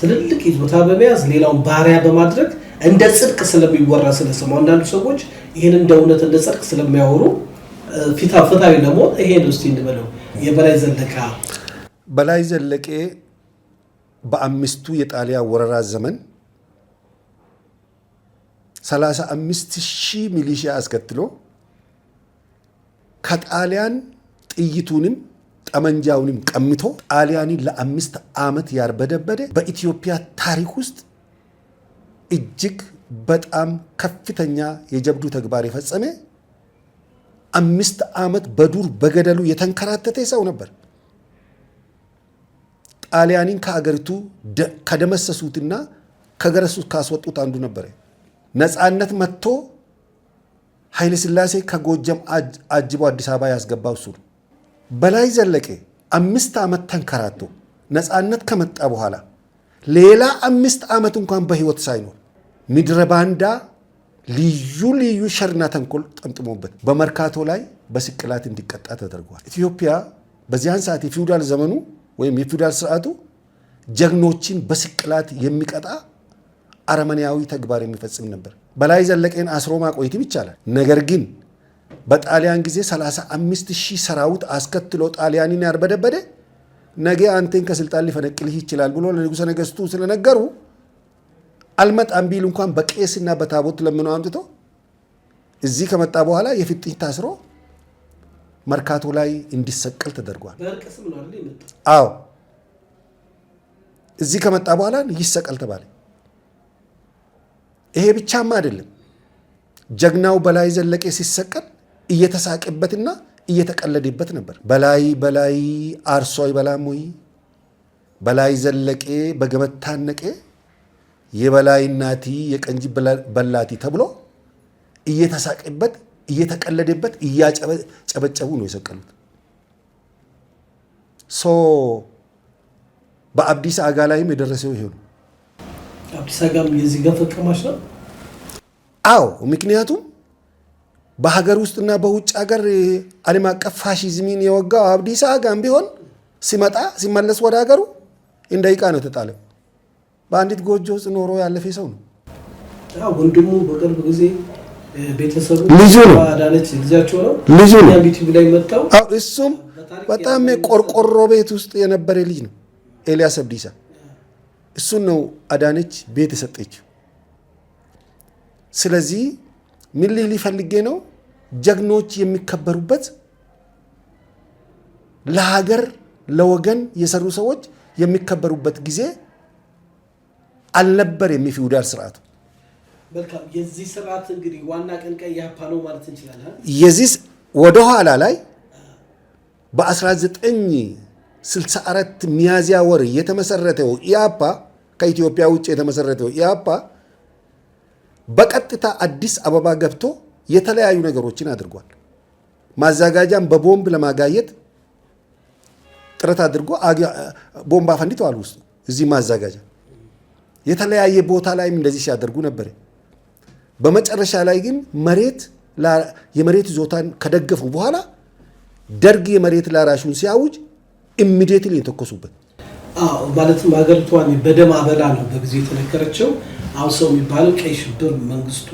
ትልልቅ ይዞታ በመያዝ ሌላውን ባሪያ በማድረግ እንደ ጽድቅ ስለሚወራ ስለሰማው አንዳንዱ ሰዎች ይህን እንደ እውነት እንደ ጽድቅ ስለሚያወሩ ፍትሃዊ ደግሞ ይሄን ውስጥ እንበለው በላይ ዘለቀ በአምስቱ የጣሊያን ወረራ ዘመን 35,000 ሚሊሺያ አስከትሎ ከጣሊያን ጥይቱንም ጠመንጃውንም ቀምቶ ጣሊያንን ለ5 ዓመት ያርበደበደ በኢትዮጵያ ታሪክ ውስጥ እጅግ በጣም ከፍተኛ የጀብዱ ተግባር የፈጸመ 5 ዓመት በዱር በገደሉ የተንከራተተ ሰው ነበር። ጣሊያንን ከአገሪቱ ከደመሰሱትና ከገረሱት ካስወጡት አንዱ ነበር። ነፃነት መጥቶ ኃይለ ሥላሴ ከጎጃም አጅቦ አዲስ አበባ ያስገባው እሱ ነው። በላይ ዘለቀ 5 ዓመት ተንከራቶ ነፃነት ከመጣ በኋላ ሌላ 5 ዓመት እንኳን በህይወት ሳይኖር ምድረ ባንዳ ልዩ ሸርና ተንኮል ጠምጥሞበት በመርካቶ ላይ በስቅላት እንዲቀጣ ተደርጓል። ኢትዮጵያ በዚያን ሰዓት የፊውዳል ዘመኑ ወይም የፊውዳል ስርዓቱ ጀግኖችን በስቅላት የሚቀጣ አረመኔያዊ ተግባር የሚፈጽም ነበር። በላይ ዘለቀን አስሮ ማቆየትም ይቻላል። ነገር ግን በጣሊያን ጊዜ 35,000 ሰራዊት አስከትሎ ጣሊያንን ያርበደበደ ነገ አንተን ከስልጣን ሊፈነቅልህ ይችላል ብሎ ለንጉሠ ነገሥቱ ስለነገሩ አልመጣም ቢል እንኳን በቄስና በታቦት ለምኖ አምጥቶ እዚህ ከመጣ በኋላ የፍጥኝ ታስሮ መርካቶ ላይ እንዲሰቀል ተደርጓል። አዎ እዚህ ከመጣ በኋላ ይሰቀል ተባለ። ይሄ ብቻማ አይደለም። ጀግናው በላይ ዘለቀ ሲሰቀል እየተሳቀበትና እየተቀለደበት ነበር። በላይ አርሶ ይበላም ወይ በላይ ዘለቀ በገመድ ታነቀ የበላይ እናቲ የቀንጂ በላቲ ተብሎ እየተሳቀበት እየተቀለደበት እያጨበጨቡ ነው የሰቀሉት። በአብዲስ አጋ ላይም የደረሰው ይሄ ነው። አብዲስ አጋም የዚህ ጋር ፈቀማሽ ነው። አዎ ምክንያቱም በሀገር ውስጥና በውጭ ሀገር ዓለም አቀፍ ፋሺዝምን የወጋው አብዲስ አጋም ቢሆን ሲመለስ ወደ ሀገሩ እንደ ዕቃ ነው የተጣለው። በአንዲት ጎጆ ውስጥ ኖሮ ያለፈ ሰው ነው። ወንድሙ በቅርብ ጊዜ ቤተሰቡ ልጁ ነው አዳነች ልጃቸው ነው ልጁ ነው ዩቲዩብ ላይ መጣው። እሱም በጣም ቆርቆሮ ቤት ውስጥ የነበረ ልጅ ነው ኤልያስ አብዲሳ። እሱን ነው አዳነች ቤት የሰጠችው። ስለዚህ ምን ሊፈልጌ ነው ጀግኖች የሚከበሩበት ለሀገር ለወገን የሰሩ ሰዎች የሚከበሩበት ጊዜ አልነበር የሚፊውዳል ስርዓቱ። መልካም የዚህ ስርዓት እንግዲህ ዋና ቀንቃይ ኢህአፓ ነው ማለት እንችላለን። የዚህ ወደ ኋላ ላይ በ1964 ሚያዝያ ወር የተመሰረተው ኢህአፓ ከኢትዮጵያ ውጭ የተመሰረተው ኢህአፓ በቀጥታ አዲስ አበባ ገብቶ የተለያዩ ነገሮችን አድርጓል። ማዘጋጃም በቦምብ ለማጋየት ጥረት አድርጎ ቦምብ አፈንድተዋል ውስጡ እዚህ ማዘጋጃ የተለያየ ቦታ ላይም እንደዚህ ሲያደርጉ ነበር። በመጨረሻ ላይ ግን የመሬት ይዞታን ከደገፉ በኋላ ደርግ የመሬት ላራሹን ሲያውጅ ኢሚዲየትሊ የተኮሱበት። ማለትም ሀገሪቷን በደም አበላ ነው በጊዜው የተነገረችው። አሁን ሰው የሚባለው ቀይ ሽብር መንግስቱ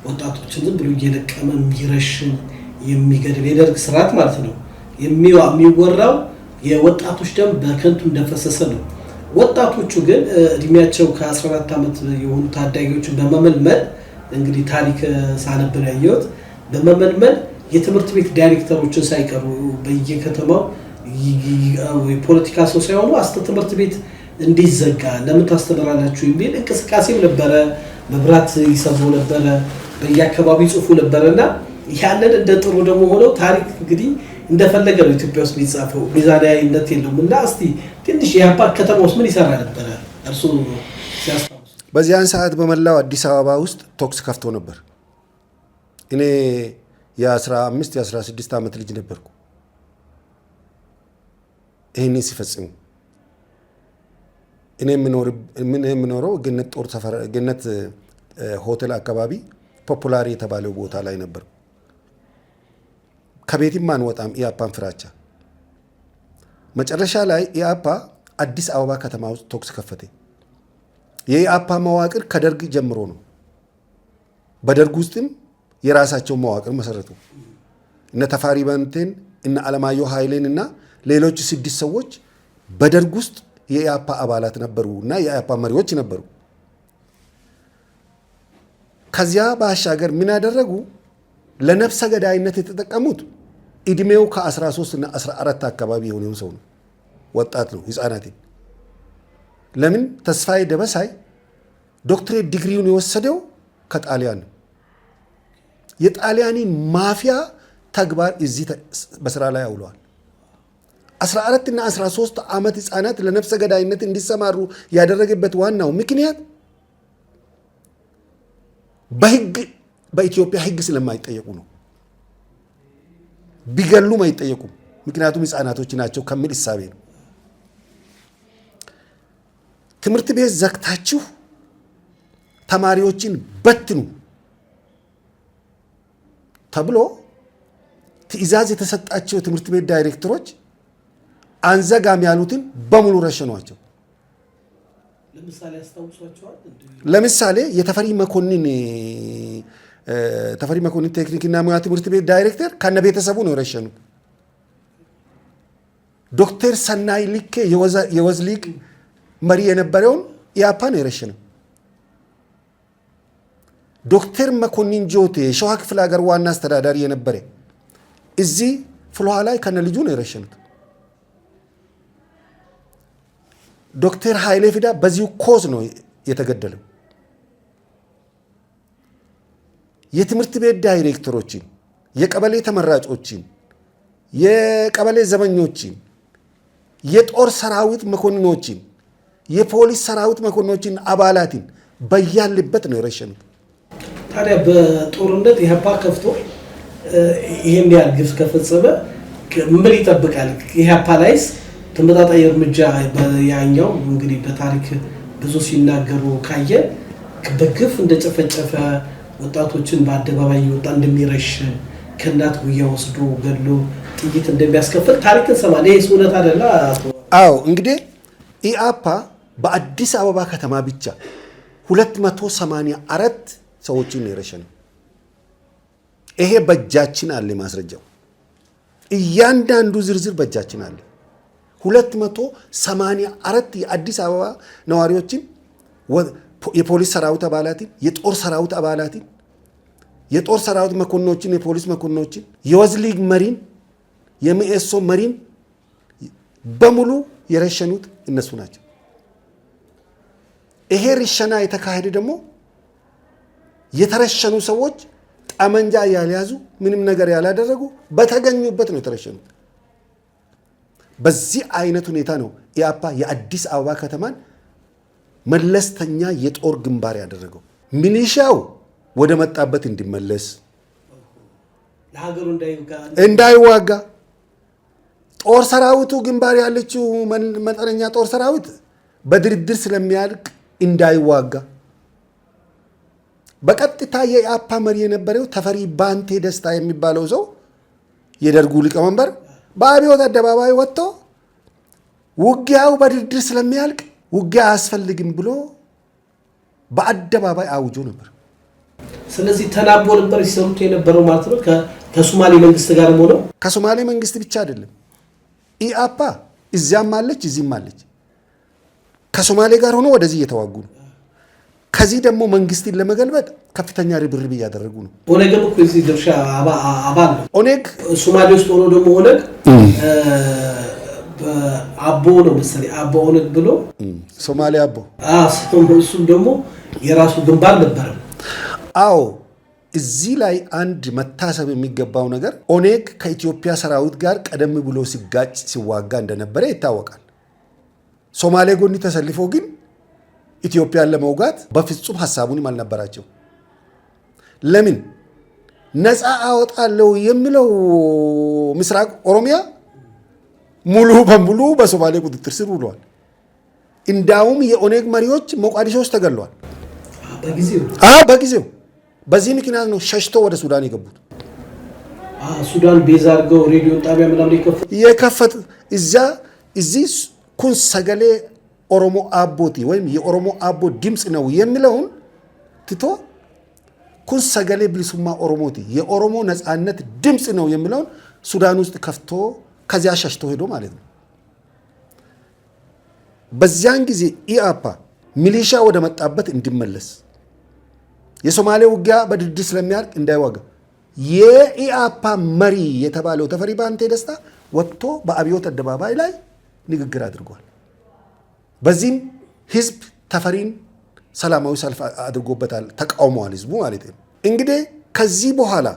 ወጣቶችን ዝም ብሎ እየለቀመ የሚረሽን የሚገድል የደርግ ስርዓት ማለት ነው። የሚወራው የወጣቶች ደም በከንቱ እንደፈሰሰ ነው። ወጣቶቹ ግን እድሜያቸው ከ14 ዓመት የሆኑ ታዳጊዎችን በመመልመል እንግዲህ ታሪክ ሳነብር ያየሁት በመመልመል የትምህርት ቤት ዳይሬክተሮችን ሳይቀሩ በየከተማው የፖለቲካ ሰው ሳይሆኑ ትምህርት ቤት እንዲዘጋ ለምን ታስተምራላችሁ የሚል እንቅስቃሴም ነበረ። መብራት ይሰሩ ነበረ፣ በየአካባቢው ጽፉ ነበረና ያንን እንደ ጥሩ ደግሞ ሆነው ታሪክ እንግዲህ እንደፈለገ ነው ኢትዮጵያ ውስጥ የሚጻፈው፣ ሚዛናዊነት የለውም። እና እስቲ ትንሽ የኢህአፓ ከተማ ውስጥ ምን ይሰራ ነበረ እርሱ ሲያስታውሱ? በዚያን ሰዓት በመላው አዲስ አበባ ውስጥ ቶክስ ከፍቶ ነበር። እኔ የ15 የ16 ዓመት ልጅ ነበርኩ ይህንን ሲፈጽሙ። እኔ የምኖረው ገነት ሆቴል አካባቢ ፖፑላር የተባለው ቦታ ላይ ነበር። ከቤትም አንወጣም ኢያፓን ፍራቻ። መጨረሻ ላይ ኢያፓ አዲስ አበባ ከተማ ውስጥ ቶክስ ከፈተ። የኢያፓ መዋቅር ከደርግ ጀምሮ ነው። በደርግ ውስጥም የራሳቸው መዋቅር መሰረቱ። እነ ተፋሪ በንቴን እነ አለማየሁ ኃይሌን እና ሌሎች 6 ሰዎች በደርግ ውስጥ የኢያፓ አባላት ነበሩ እና የኢያፓ መሪዎች ነበሩ። ከዚያ ባሻገር ምን ያደረጉ? ለነፍሰ ገዳይነት የተጠቀሙት እድሜው ከ13 እና 14 አካባቢ የሆነው ሰው ነው። ወጣት ነው፣ ህፃናትን። ለምን? ተስፋዬ ደበሳይ ዶክትሬት ዲግሪውን የወሰደው ከጣሊያን ነው። የጣሊያንን ማፊያ ተግባር እዚህ በስራ ላይ አውለዋል። 14 እና 13 ዓመት ህፃናት ለነፍሰ ገዳይነት እንዲሰማሩ ያደረገበት ዋናው ምክንያት በኢትዮጵያ ህግ ስለማይጠየቁ ነው። ቢገሉም አይጠየቁም፣ ምክንያቱም ህፃናቶች ናቸው ከሚል እሳቤ ነው። ትምህርት ቤት ዘግታችሁ ተማሪዎችን በትኑ ተብሎ ትዕዛዝ የተሰጣቸው ትምህርት ቤት ዳይሬክተሮች አንዘጋም ያሉትን በሙሉ ረሸኗቸው። ለምሳሌ የተፈሪ መኮንን ቴክኒክና ሙያ ትምህርት ቤት ዳይሬክተር ከነ ቤተሰቡ ነው የረሸኑት። ዶክተር ሰናይ ልኬ የወዝ ሊግ መሪ የነበረውን ኢያፓ ነው የረሸነው። ዶክተር መኮንን ጆቴ የሸዋ ክፍለ ሀገር ዋና አስተዳዳሪ የነበረ እዚህ ፍልውሃ ላይ ከነ ልጁ ነው የረሸኑት። ዶክተር ኃይሌ ፊዳ በዚሁ ኮዝ ነው የተገደለው። የትምህርት ቤት ዳይሬክተሮችን፣ የቀበሌ ተመራጮችን፣ የቀበሌ ዘበኞችን፣ የጦር ሰራዊት መኮንኖችን፣ የፖሊስ ሰራዊት መኮንኖችን አባላትን በያለበት ነው የረሸኑት። ታዲያ በጦርነት ኢህአፓ ከፍቶ ይሄን ያህል ግፍ ከፈጸመ ምን ይጠብቃል? ኢህአፓ ላይስ ተመጣጣኝ እርምጃ ያኛው እንግዲህ በታሪክ ብዙ ሲናገሩ ካየ በግፍ እንደጨፈጨፈ ወጣቶችን በአደባባይ እየወጣ እንደሚረሽን ከእናት ጉያ ወስዶ ገድሎ ጥይት እንደሚያስከፍል ታሪክ እንሰማለን። ይሄ እውነት አይደለ? አዎ፣ እንግዲህ ኢያፓ በአዲስ አበባ ከተማ ብቻ 284 ሰዎችን ነው የረሸነው። ይሄ በእጃችን አለ ማስረጃው። እያንዳንዱ ዝርዝር በእጃችን አለ። 284 የአዲስ አበባ ነዋሪዎችን፣ የፖሊስ ሰራዊት አባላትን፣ የጦር ሰራዊት አባላትን፣ የጦር ሰራዊት መኮንኖችን፣ የፖሊስ መኮንኖችን፣ የወዝ ሊግ መሪን፣ የመኢሶ መሪን በሙሉ የረሸኑት እነሱ ናቸው። ይሄ ርሸና የተካሄደ ደግሞ የተረሸኑ ሰዎች ጠመንጃ ያልያዙ ምንም ነገር ያላደረጉ በተገኙበት ነው የተረሸኑት። በዚህ አይነት ሁኔታ ነው ኢያፓ የአዲስ አበባ ከተማን መለስተኛ የጦር ግንባር ያደረገው። ሚሊሻው ወደ መጣበት እንዲመለስ፣ ለሀገሩ እንዳይዋጋ፣ ጦር ሰራዊቱ ግንባር ያለችው መጠነኛ ጦር ሰራዊት በድርድር ስለሚያልቅ እንዳይዋጋ፣ በቀጥታ የኢያፓ መሪ የነበረው ተፈሪ ባንቴ ደስታ የሚባለው ሰው የደርጉ ሊቀመንበር በአብዮት አደባባይ ወጥቶ ውጊያው በድርድር ስለሚያልቅ ውጊያ አያስፈልግም ብሎ በአደባባይ አውጆ ነበር። ስለዚህ ተናቦ ነበር ሲሰሩት የነበረው ማለት ነው። ከሶማሌ መንግስት ጋር ሆነው ከሶማሌ መንግስት ብቻ አይደለም ኢአፓ እዚያም አለች እዚህም አለች። ከሶማሌ ጋር ሆኖ ወደዚህ እየተዋጉ ነው። ከዚህ ደግሞ መንግስትን ለመገልበጥ ከፍተኛ ርብርብ እያደረጉ ነው። ኦነግም እኮ እዚህ ድርሻ አባል ነው። ኦነግ ሶማሌ ውስጥ ሆኖ ደግሞ ኦነግ አቦ ነው መሰለኝ አቦ ኦነግ ብሎ ሶማሌ አቦ እሱም ደግሞ የራሱ ግንባር ነበር። አዎ እዚህ ላይ አንድ መታሰብ የሚገባው ነገር ኦነግ ከኢትዮጵያ ሰራዊት ጋር ቀደም ብሎ ሲጋጭ ሲዋጋ እንደነበረ ይታወቃል። ሶማሌ ጎኒ ተሰልፎ ግን ኢትዮጵያን ለመውጋት በፍጹም ሐሳቡንም አልነበራቸው። ለምን ነፃ አወጣለሁ የሚለው ምስራቅ ኦሮሚያ ሙሉ በሙሉ በሶማሌ ቁጥጥር ስር ውሏል። እንዳውም የኦነግ መሪዎች ሞቃዲሾ ውስጥ ተገለዋል በጊዜው። በዚህ ምክንያት ነው ሸሽቶ ወደ ሱዳን የገቡት። ሱዳን ቤዛ አድርገው ሬዲዮ ጣቢያ ምናምን የከፈት እዚህ ኩን ሰገሌ ኦሮሞ አቦቲ ወይም የኦሮሞ አቦ ድምፅ ነው የሚለውን ትቶ ኩን ሰገሌ ብልሱማ ኦሮሞቲ የኦሮሞ ነፃነት ድምፅ ነው የሚለውን ሱዳን ውስጥ ከፍቶ ከዚያ ሸሽቶ ሄዶ ማለት ነው። በዚያን ጊዜ ኢአፓ ሚሊሻ ወደ መጣበት እንዲመለስ የሶማሌ ውጊያ በድርድር ስለሚያልቅ እንዳይዋጋ የኢአፓ መሪ የተባለው ተፈሪ ባንቴ ደስታ ወጥቶ በአብዮት አደባባይ ላይ ንግግር አድርጓል። በዚህም ህዝብ ተፈሪን ሰላማዊ ሰልፍ አድርጎበታል፣ ተቃውሟል ህዝቡ ማለት ነው። እንግዲህ ከዚህ በኋላ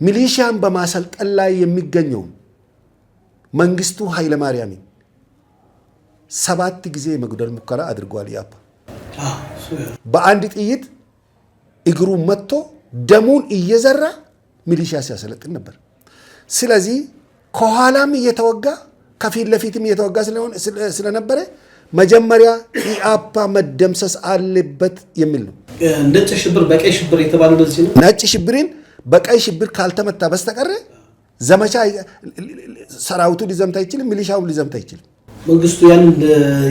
ሚሊሻን በማሰልጠን ላይ የሚገኘው መንግስቱ ኃይለማርያምን 7 ጊዜ የመግደል ሙከራ አድርጓል። ኢአፓ በአንድ ጥይት እግሩ መጥቶ ደሙን እየዘራ ሚሊሻ ሲያሰለጥን ነበር። ስለዚህ ከኋላም እየተወጋ ከፊት ለፊትም እየተወጋ ስለነበረ መጀመሪያ ኢአፓ መደምሰስ አለበት የሚል ነው። ነጭ ሽብር በቀይ ሽብር የተባለው ለዚህ ነው። ነጭ ሽብርን በቀይ ሽብር ካልተመታ በስተቀር ዘመቻ ሰራዊቱ ሊዘምት አይችልም፣ ሚሊሻው ሊዘምት አይችልም። መንግስቱ ያንን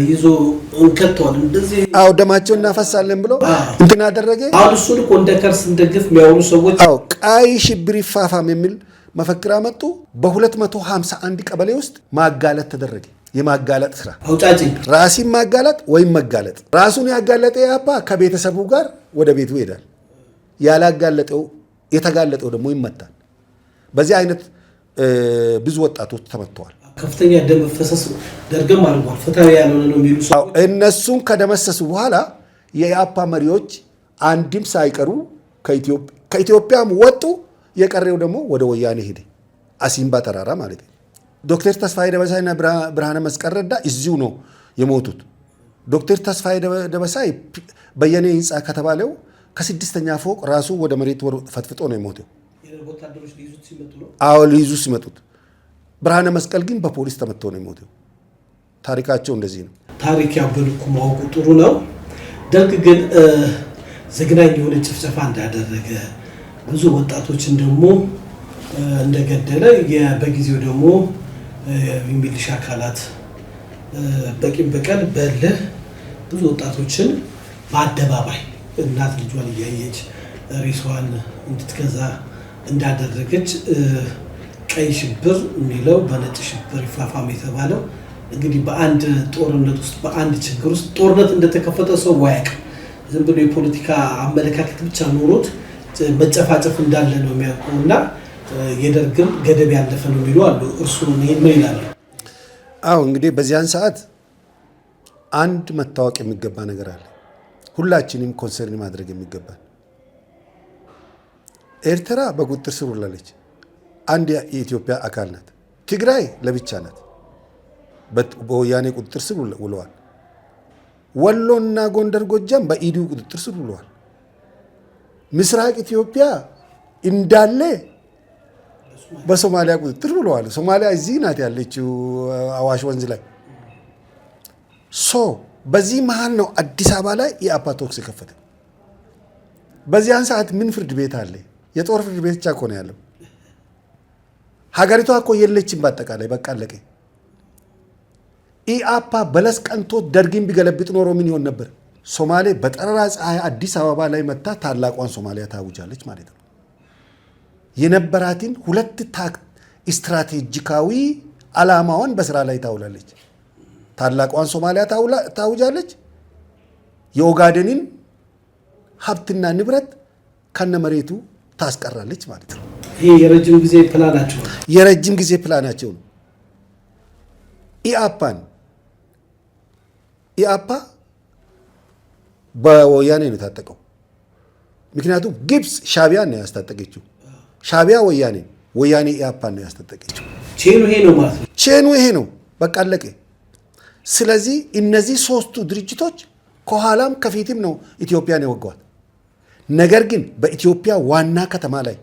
ይዞ እንከተዋል እንደዚህ ደማቸውን እናፈሳለን ብሎ እንትን አደረገ። እሱን እኮ እንደ ከርስ እንደግፍ የሚያወሩ ሰዎች ቀይ ሽብር ይፋፋም የሚል መፈክር አመጡ። በ251 ቀበሌ ውስጥ ማጋለጥ ተደረገ። የማጋለጥ ስራ አውጫጭ ራሲን ማጋለጥ ወይም መጋለጥ። ራሱን ያጋለጠ ኢአፓ ከቤተሰቡ ጋር ወደ ቤቱ ይሄዳል። ያላጋለጠው የተጋለጠው ደግሞ ይመታል። በዚህ አይነት ብዙ ወጣቶች ተመተዋል። ከፍተኛ ደም መፈሰስ ደርገም አድርጓል። ፍትሃዊ ያልሆነ ነው የሚሉ ሰዎች እነሱን ከደመሰሱ በኋላ የኢአፓ መሪዎች አንድም ሳይቀሩ ከኢትዮጵያም ወጡ። የቀረው ደግሞ ወደ ወያኔ ሄደ። አሲምባ ተራራ ማለት ነው። ዶክተር ተስፋዬ ደበሳይና ብርሃነ መስቀል ረዳ እዚሁ ነው የሞቱት። ዶክተር ተስፋዬ ደበሳይ በየኔ ህንፃ ከተባለው ከ6ኛ ፎቅ ራሱ ወደ መሬት ፈትፍጦ ነው የሞተው። ሊይዙ ሲመጡት። ብርሃነ መስቀል ግን በፖሊስ ተመቶ ነው የሞተው። ታሪካቸው እንደዚህ ነው። ታሪክ ያበልኩ ማወቁ ጥሩ ነው። ደርግ ግን ዘግናኝ የሆነ ጭፍጨፋ እንዳደረገ ብዙ ወጣቶችን ደግሞ እንደገደለ በጊዜው ደግሞ የሚሊሻ አካላት በቂም በቀል በልህ ብዙ ወጣቶችን በአደባባይ እናት ልጇን እያየች ሬሷን እንድትገዛ እንዳደረገች ቀይ ሽብር የሚለው በነጭ ሽብር ይፋፋም የተባለው እንግዲህ በአንድ ጦርነት ውስጥ በአንድ ችግር ውስጥ ጦርነት እንደተከፈተ ሰው ዋያቅ ዝም ብሎ የፖለቲካ አመለካከት ብቻ ኖሮት መጨፋጨፍ እንዳለ ነው የሚያውቁና የደርግም ገደብ ያለፈ ነው የሚሉ አሉ። እርሱ ምን ይላሉ? እንግዲህ በዚያን ሰዓት አንድ መታወቅ የሚገባ ነገር አለ። ሁላችንም ኮንሰርን ማድረግ የሚገባል። ኤርትራ በቁጥጥር ስር ውላለች። አንድ የኢትዮጵያ አካል ናት። ትግራይ ለብቻ ናት፣ በወያኔ ቁጥጥር ስር ውለዋል። ወሎና ጎንደር፣ ጎጃም በኢዲዩ ቁጥጥር ስር ውለዋል። ምስራቅ ኢትዮጵያ እንዳለ በሶማሊያ ቁጥጥር ውለዋል። ሶማሊያ እዚህ ናት ያለችው አዋሽ ወንዝ ላይ። በዚህ መሀል ነው አዲስ አበባ ላይ የኢአፓ ቶክስ የከፈተ። በዚያን ሰዓት ምን ፍርድ ቤት አለ? የጦር ፍርድ ቤት ብቻ እኮ ነው ያለው። ሀገሪቷ እኮ የለችም። በአጠቃላይ በቃ አለቀ። ኢአፓ በለስ ቀንቶት ደርግን ቢገለብጥ ኖሮ ምን ይሆን ነበር? ሶማሌ በጠራራ ፀሐይ አዲስ አበባ ላይ መታ ታላቋን ሶማሊያ ታውጃለች ማለት ነው። የነበራትን ሁለት ስትራቴጂካዊ ዓላማዋን በስራ ላይ ታውላለች። ታላቋን ሶማሊያ ታውጃለች። የኦጋዴንን ሀብትና ንብረት ከነመሬቱ ታስቀራለች ማለት ነው። ይሄ የረጅም ጊዜ ፕላናቸው ነው። የረጅም ጊዜ ፕላናቸው ነው። ኢአፓ በወያኔ ነው የታጠቀው። ምክንያቱም ግብፅ ሻቢያን ነው ያስታጠቀችው። ሻቢያ ወያኔ ኢአፓን ነው ያስታጠቀችው። ቼኑ ይሄ ነው ማለት ነው። ቼኑ ይሄ ነው። በቃ አለቀ። ስለዚህ እነዚህ ሶስቱ ድርጅቶች ከኋላም ከፊትም ነው ኢትዮጵያን የወጓት። ነገር ግን በኢትዮጵያ ዋና ከተማ ላይ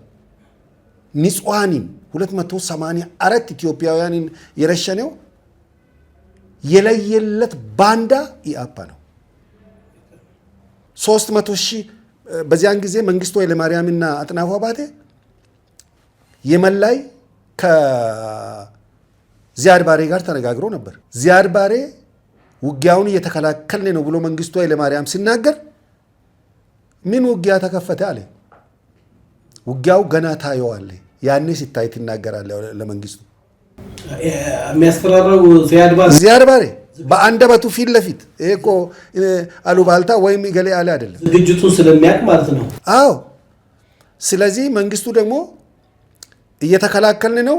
ንጹሃንን 284 ኢትዮጵያውያንን የረሸነው የለየለት ባንዳ ኢአፓ ነው። 300,000 በዚያን ጊዜ መንግስቱ ኃይለማርያምና አጥናፉ አባቴ የመን ላይ ከዚያድ ባሬ ጋር ተነጋግሮ ነበር። ዚያድ ባሬ ውጊያውን እየተከላከልን ነው ብሎ መንግስቱ ኃይለማርያም ሲናገር ምን ውጊያ ተከፈተ አለ። ውጊያው ገና ታየዋለ፣ ያኔ ሲታይ ትናገራለህ ለመንግስቱ። የሚያስፈራራው ዚያድ ባሬ በአንደበቱ ፊት ለፊት ይሄ እኮ አሉባልታ ወይም ገሌ አለ አይደለም፣ ዝግጅቱን ስለሚያውቅ ማለት ነው። አዎ። ስለዚህ መንግስቱ ደግሞ እየተከላከልን ነው፣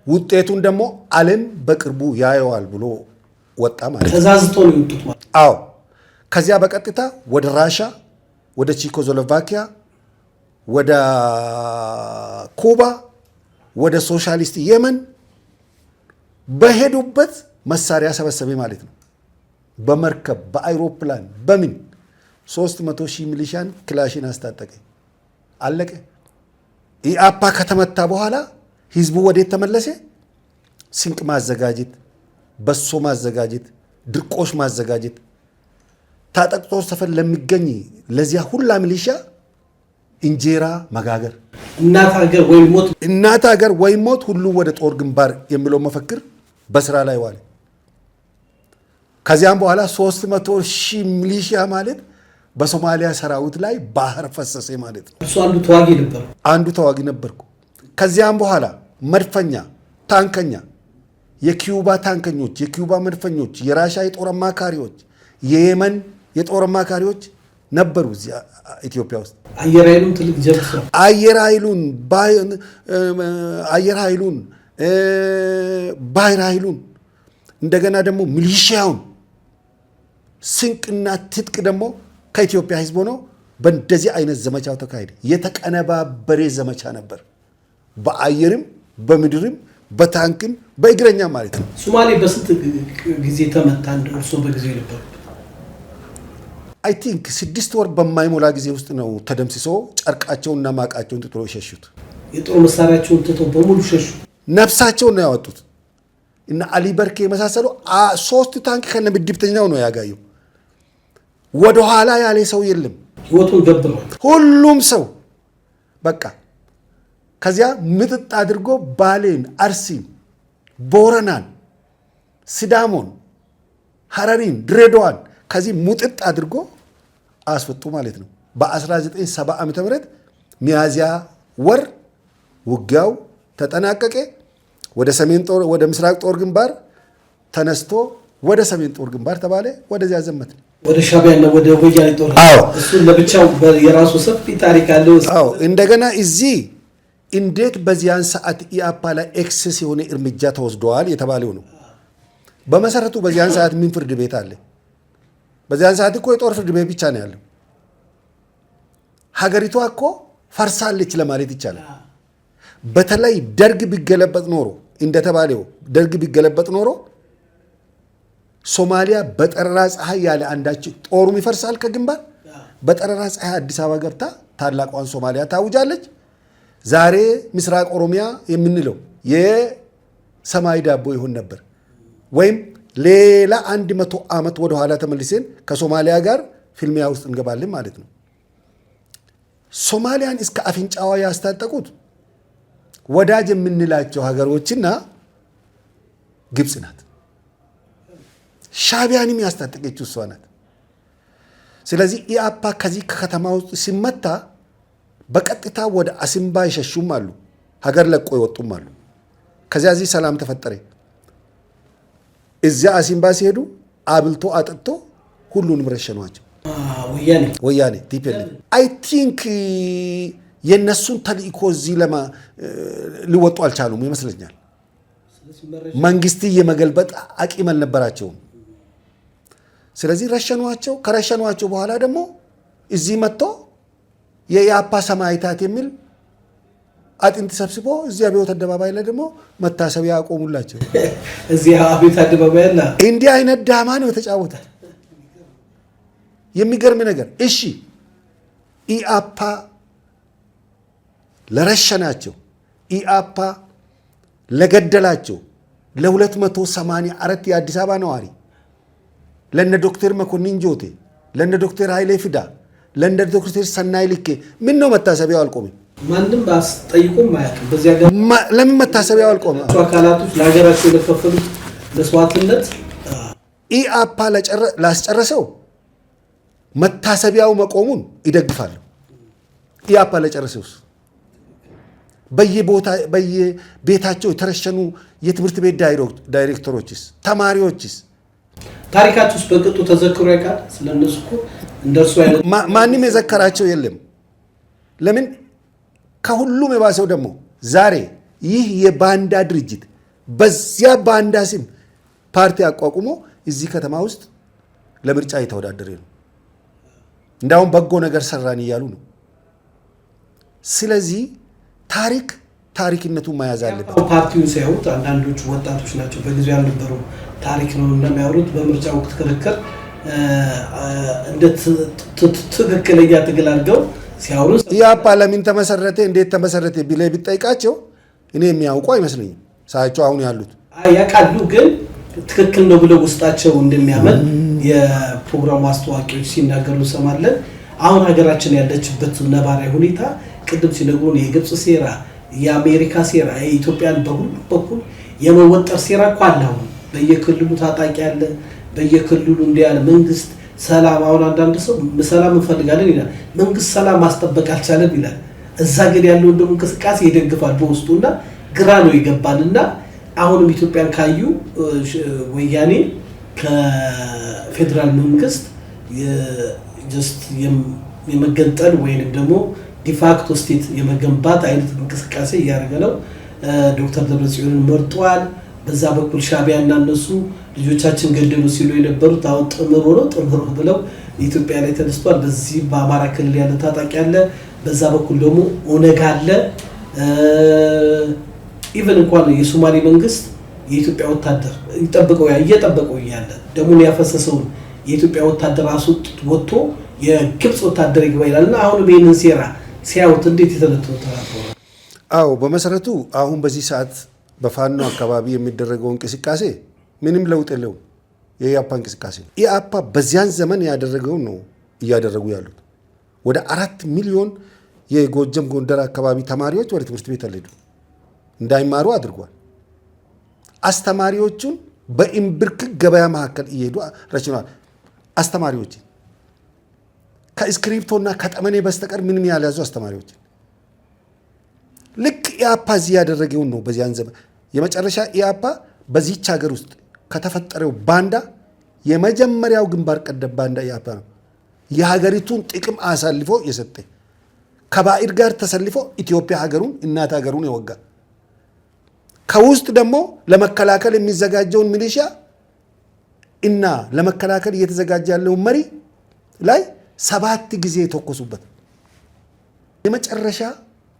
ውጤቱን ደግሞ ዓለም በቅርቡ ያየዋል ብሎ ወጣ ማለት ነው። ተዛዝቶ ነው የወጡት ማለት። አዎ። ከዚያ በቀጥታ ወደ ራሻ፣ ወደ ቼኮስሎቫኪያ፣ ወደ ኩባ፣ ወደ ሶሻሊስት የመን በሄዱበት መሳሪያ ሰበሰበ ማለት ነው። በመርከብ በአይሮፕላን በምን 300,000 ሚሊሻን ክላሽን አስታጠቀ። አለቀ። ኢአፓ ከተመታ በኋላ ህዝቡ ወዴት ተመለሰ? ስንቅ ማዘጋጀት፣ በሶ ማዘጋጀት፣ ድርቆሽ ማዘጋጀት፣ ታጠቅጦ ሰፈር ለሚገኝ ለዚያ ሁላ ሚሊሻ እንጀራ መጋገር፣ እናት ሀገር ወይም ሞት ሁሉ ወደ ጦር ግንባር የሚለው መፈክር በስራ ላይ ዋለ። ከዚያም በኋላ 300,000 ሚሊሻ ማለት በሶማሊያ ሰራዊት ላይ ባህር ፈሰሰ ማለት ነው። እሱ አንዱ ተዋጊ ነበርኩ። ከዚያም በኋላ መድፈኛ፣ ታንከኛ፣ የኪዩባ ታንከኞች፣ የኪዩባ መድፈኞች፣ የራሻ የጦር አማካሪዎች፣ የየመን የጦር አማካሪዎች ነበሩ እዚያ ኢትዮጵያ ውስጥ። አየር ኃይሉን ትልቅ ጀብስ ነው። አየር ኃይሉን ባህር ኃይሉን እንደገና ደግሞ ሚሊሺያውን ስንቅና ትጥቅ ደግሞ ከኢትዮጵያ ህዝብ ሆኖ በእንደዚህ አይነት ዘመቻው ተካሄደ። የተቀነባበረ ዘመቻ ነበር። በአየርም በምድርም በታንክም በእግረኛ ማለት ነው። ሶማሌ በስንት ጊዜ ተመታ? እንደርሶ በጊዜው ነበር አይ ቲንክ 6 ወር በማይሞላ ጊዜ ውስጥ ነው ተደምስሶ ጨርቃቸውንና ማቃቸውን ትቶ ሸሹት። የጦር መሳሪያቸውን ትቶ በሙሉ ሸሹ። ነፍሳቸውን ነው ያወጡት። እና አሊ በርኬ የመሳሰሉ 3 ታንክ ከነ ምድብተኛው ነው ያጋየው። ወደ ኋላ ያለ ሰው የለም። ህይወቱን ገብሯል ሁሉም ሰው በቃ። ከዚያ ምጥጥ አድርጎ ባሌን፣ አርሲን፣ ቦረናን፣ ሲዳሞን፣ ሐረሪን፣ ድሬዳዋን ከዚህ ሙጥጥ አድርጎ አስወጡ ማለት ነው። በ1970 ዓመተ ምህረት ሚያዚያ ወር ውጊያው ተጠናቀቀ። ወደ ምስራቅ ጦር ግንባር ተነስቶ ወደ ሰሜን ጦር ግንባር ተባለ። ወደዚያ ዘመት ወደ ሻቢያና ወደ ወያኔ ጦር። አዎ፣ እሱ ለብቻው የራሱ ሰፊ ታሪክ አለው። አዎ። እንደገና እዚህ እንዴት በዚያን ሰዓት ኢአፓ ላይ ኤክሰስ የሆነ እርምጃ ተወስደዋል የተባለው ነው። በመሰረቱ በዚያን ሰዓት ምን ፍርድ ቤት አለ? በዚያን ሰዓት እኮ የጦር ፍርድ ቤት ብቻ ነው ያለው። ሀገሪቷ እኮ ፈርሳለች ለማለት ይቻላል። በተለይ ደርግ ቢገለበጥ ኖሮ እንደተባለው ደርግ ቢገለበጥ ኖሮ ሶማሊያ በጠራራ ፀሐይ ያለ አንዳች ጦሩም ይፈርሳል ከግንባር። በጠራራ ፀሐይ አዲስ አበባ ገብታ ታላቋን ሶማሊያ ታውጃለች። ዛሬ ምስራቅ ኦሮሚያ የምንለው የሰማይ ዳቦ ይሆን ነበር። ወይም ሌላ 100 ዓመት ወደ ኋላ ተመልሰን ከሶማሊያ ጋር ፍልሚያ ውስጥ እንገባለን ማለት ነው። ሶማሊያን እስከ አፍንጫዋ ያስታጠቁት ወዳጅ የምንላቸው ሀገሮችና ግብጽ ናት። ሻዕቢያንም ያስታጠቀችው እሷ ናት። ስለዚህ ኢአፓ ከዚህ ከከተማ ውስጥ ሲመታ በቀጥታ ወደ አሲምባ ይሸሹም አሉ፣ ሀገር ለቆ ይወጡም አሉ። ከዚያ እዚህ ሰላም ተፈጠረ። እዚያ አሲምባ ሲሄዱ አብልቶ አጠጥቶ ሁሉንም ረሸኗቸው። ወያኔ ቲፒኤልኤፍ አይ ቲንክ የነሱን ተልእኮ እዚህ ሊወጡ አልቻሉም ይመስለኛል። መንግስት የመገልበጥ አቅም አልነበራቸውም። ስለዚህ ረሸኗቸው። ከረሸኗቸው በኋላ ደግሞ እዚህ መጥቶ የኢአፓ ሰማዕታት የሚል አጥንት ሰብስቦ እዚህ አብዮት አደባባይ ላይ ደግሞ መታሰቢያ ያቆሙላቸው። እዚህ አብዮት አደባባይ ላይ እንዲህ አይነት ዳማ ነው የተጫወተ። የሚገርም ነገር። እሺ ኢአፓ ለረሸናቸው፣ ኢአፓ ለገደላቸው ለ284 የአዲስ አበባ ነዋሪ ለነ ዶክተር መኮንን ጆቴ፣ ለነ ዶክተር ኃይሌ ፊዳ፣ ለነ ዶክተር ሰናይ ልኬ ምን ነው መታሰቢያው አልቆመም? ማንም ባስጠይቁም አያውቅም። በዚያ ጋር ለምን መታሰቢያው አልቆመም? አካላቶች ለሀገራቸው ለከፈሉት መስዋዕትነት ኢአፓ ላስጨረሰው መታሰቢያው መቆሙን ይደግፋሉ። ኢአፓ ለጨረሰውስ በየቤታቸው የተረሸኑ የትምህርት ቤት ዳይሬክተሮችስ፣ ተማሪዎችስ ታሪካቸውስ በቅጡ ተዘክሮ ያውቃል? ስለነሱ እኮ እንደርሱ አይነት ማንም የዘከራቸው የለም። ለምን? ከሁሉም የባሰው ደግሞ ዛሬ ይህ የባንዳ ድርጅት በዚያ ባንዳ ስም ፓርቲ አቋቁሞ እዚህ ከተማ ውስጥ ለምርጫ የተወዳደረ ነው። እንዳውም በጎ ነገር ሰራን እያሉ ነው። ስለዚህ ታሪክነቱን መያዝ አለበት። ፓርቲውን ሳይሆን አንዳንዶቹ ወጣቶች ናቸው በጊዜው ያልነበሩ ታሪክ ነው እንደሚያወሩት። በምርጫ ወቅት ክርክር እንደ ትክክለኛ ትግል አድርገው ሲያወሩ ኢአፓ ለምን ተመሰረተ እንዴት ተመሰረተ ቢለይ ቢጠይቃቸው እኔ የሚያውቁ አይመስለኝም። ሳያቸው አሁን ያሉት ያውቃሉ፣ ግን ትክክል ነው ብለው ውስጣቸው እንደሚያመን የፕሮግራሙ አስተዋቂዎች ሲናገሩ ሰማለን። አሁን ሀገራችን ያለችበት ነባራዊ ሁኔታ ቅድም ሲነግሩን የግብጽ ሴራ፣ የአሜሪካ ሴራ፣ የኢትዮጵያን በሁሉ በኩል የመወጠር ሴራ እኮ አለ። አሁን በየክልሉ ታጣቂ አለ፣ በየክልሉ እንዲህ ያለ መንግስት ሰላም። አሁን አንዳንድ ሰው ሰላም እንፈልጋለን ይላል፣ መንግስት ሰላም ማስጠበቅ አልቻለም ይላል። እዛ ግን ያለውን ደግሞ እንቅስቃሴ ይደግፋል በውስጡና ግራ ነው ይገባልና አሁንም ኢትዮጵያን ካዩ ወያኔ ከፌደራል መንግስት የመገንጠል ወይንም ደግሞ ዲፋክቶ ስቴት የመገንባት አይነት እንቅስቃሴ እያደረገ ነው። ዶክተር ደብረጽዮንን መርጧል። በዛ በኩል ሻዕቢያ እና እነሱ ልጆቻችን ገደሉ ሲሉ የነበሩት አሁን ጥምር ብለው ኢትዮጵያ ላይ ተነስቷል። በዚህ በአማራ ክልል ያለ ታጣቂ አለ፣ በዛ በኩል ደግሞ ኦነግ አለ። ኢቨን እንኳን የሶማሌ መንግስት የኢትዮጵያ ወታደር እየጠበቀው እያለ ደሙን ያፈሰሰውን የኢትዮጵያ ወታደር ወጥቶ የግብጽ ወታደር ይግባ ይላልና አሁን ይሄንን ሴራ ሲያዩት እንዴት የተለተው ተራፈው? አዎ በመሰረቱ አሁን በዚህ ሰዓት በፋኖ አካባቢ የሚደረገው እንቅስቃሴ ምንም ለውጥ የለውም። የኢአፓ እንቅስቃሴ ኢአፓ በዚያን ዘመን ያደረገውን ነው እያደረጉ ያሉት። ወደ 4 ሚሊዮን የጎጀም ጎንደር አካባቢ ተማሪዎች ወደ ትምህርት ቤት አልሄዱ እንዳይማሩ አድርጓል። አስተማሪዎቹን በእምብርክክ ገበያ መካከል እየሄዱ ረሽኗል። አስተማሪዎች ከእስክሪፕቶና ከጠመኔ በስተቀር ምንም ያልያዙ አስተማሪዎች ልክ ኢአፓ እዚህ ያደረገውን ነው በዚያን ዘመን። የመጨረሻ ኢአፓ በዚህች ሀገር ውስጥ ከተፈጠረው ባንዳ የመጀመሪያው ግንባር ቀደም ባንዳ ኢአፓ ነው። የሀገሪቱን ጥቅም አሳልፎ የሰጠ ከባዕድ ጋር ተሰልፎ ኢትዮጵያ ሀገሩን እናት ሀገሩን የወጋ ከውስጥ ደግሞ ለመከላከል የሚዘጋጀውን ሚሊሻ እና ለመከላከል እየተዘጋጀ ያለውን መሪ ላይ 7 ጊዜ የተኮሱበት የመጨረሻ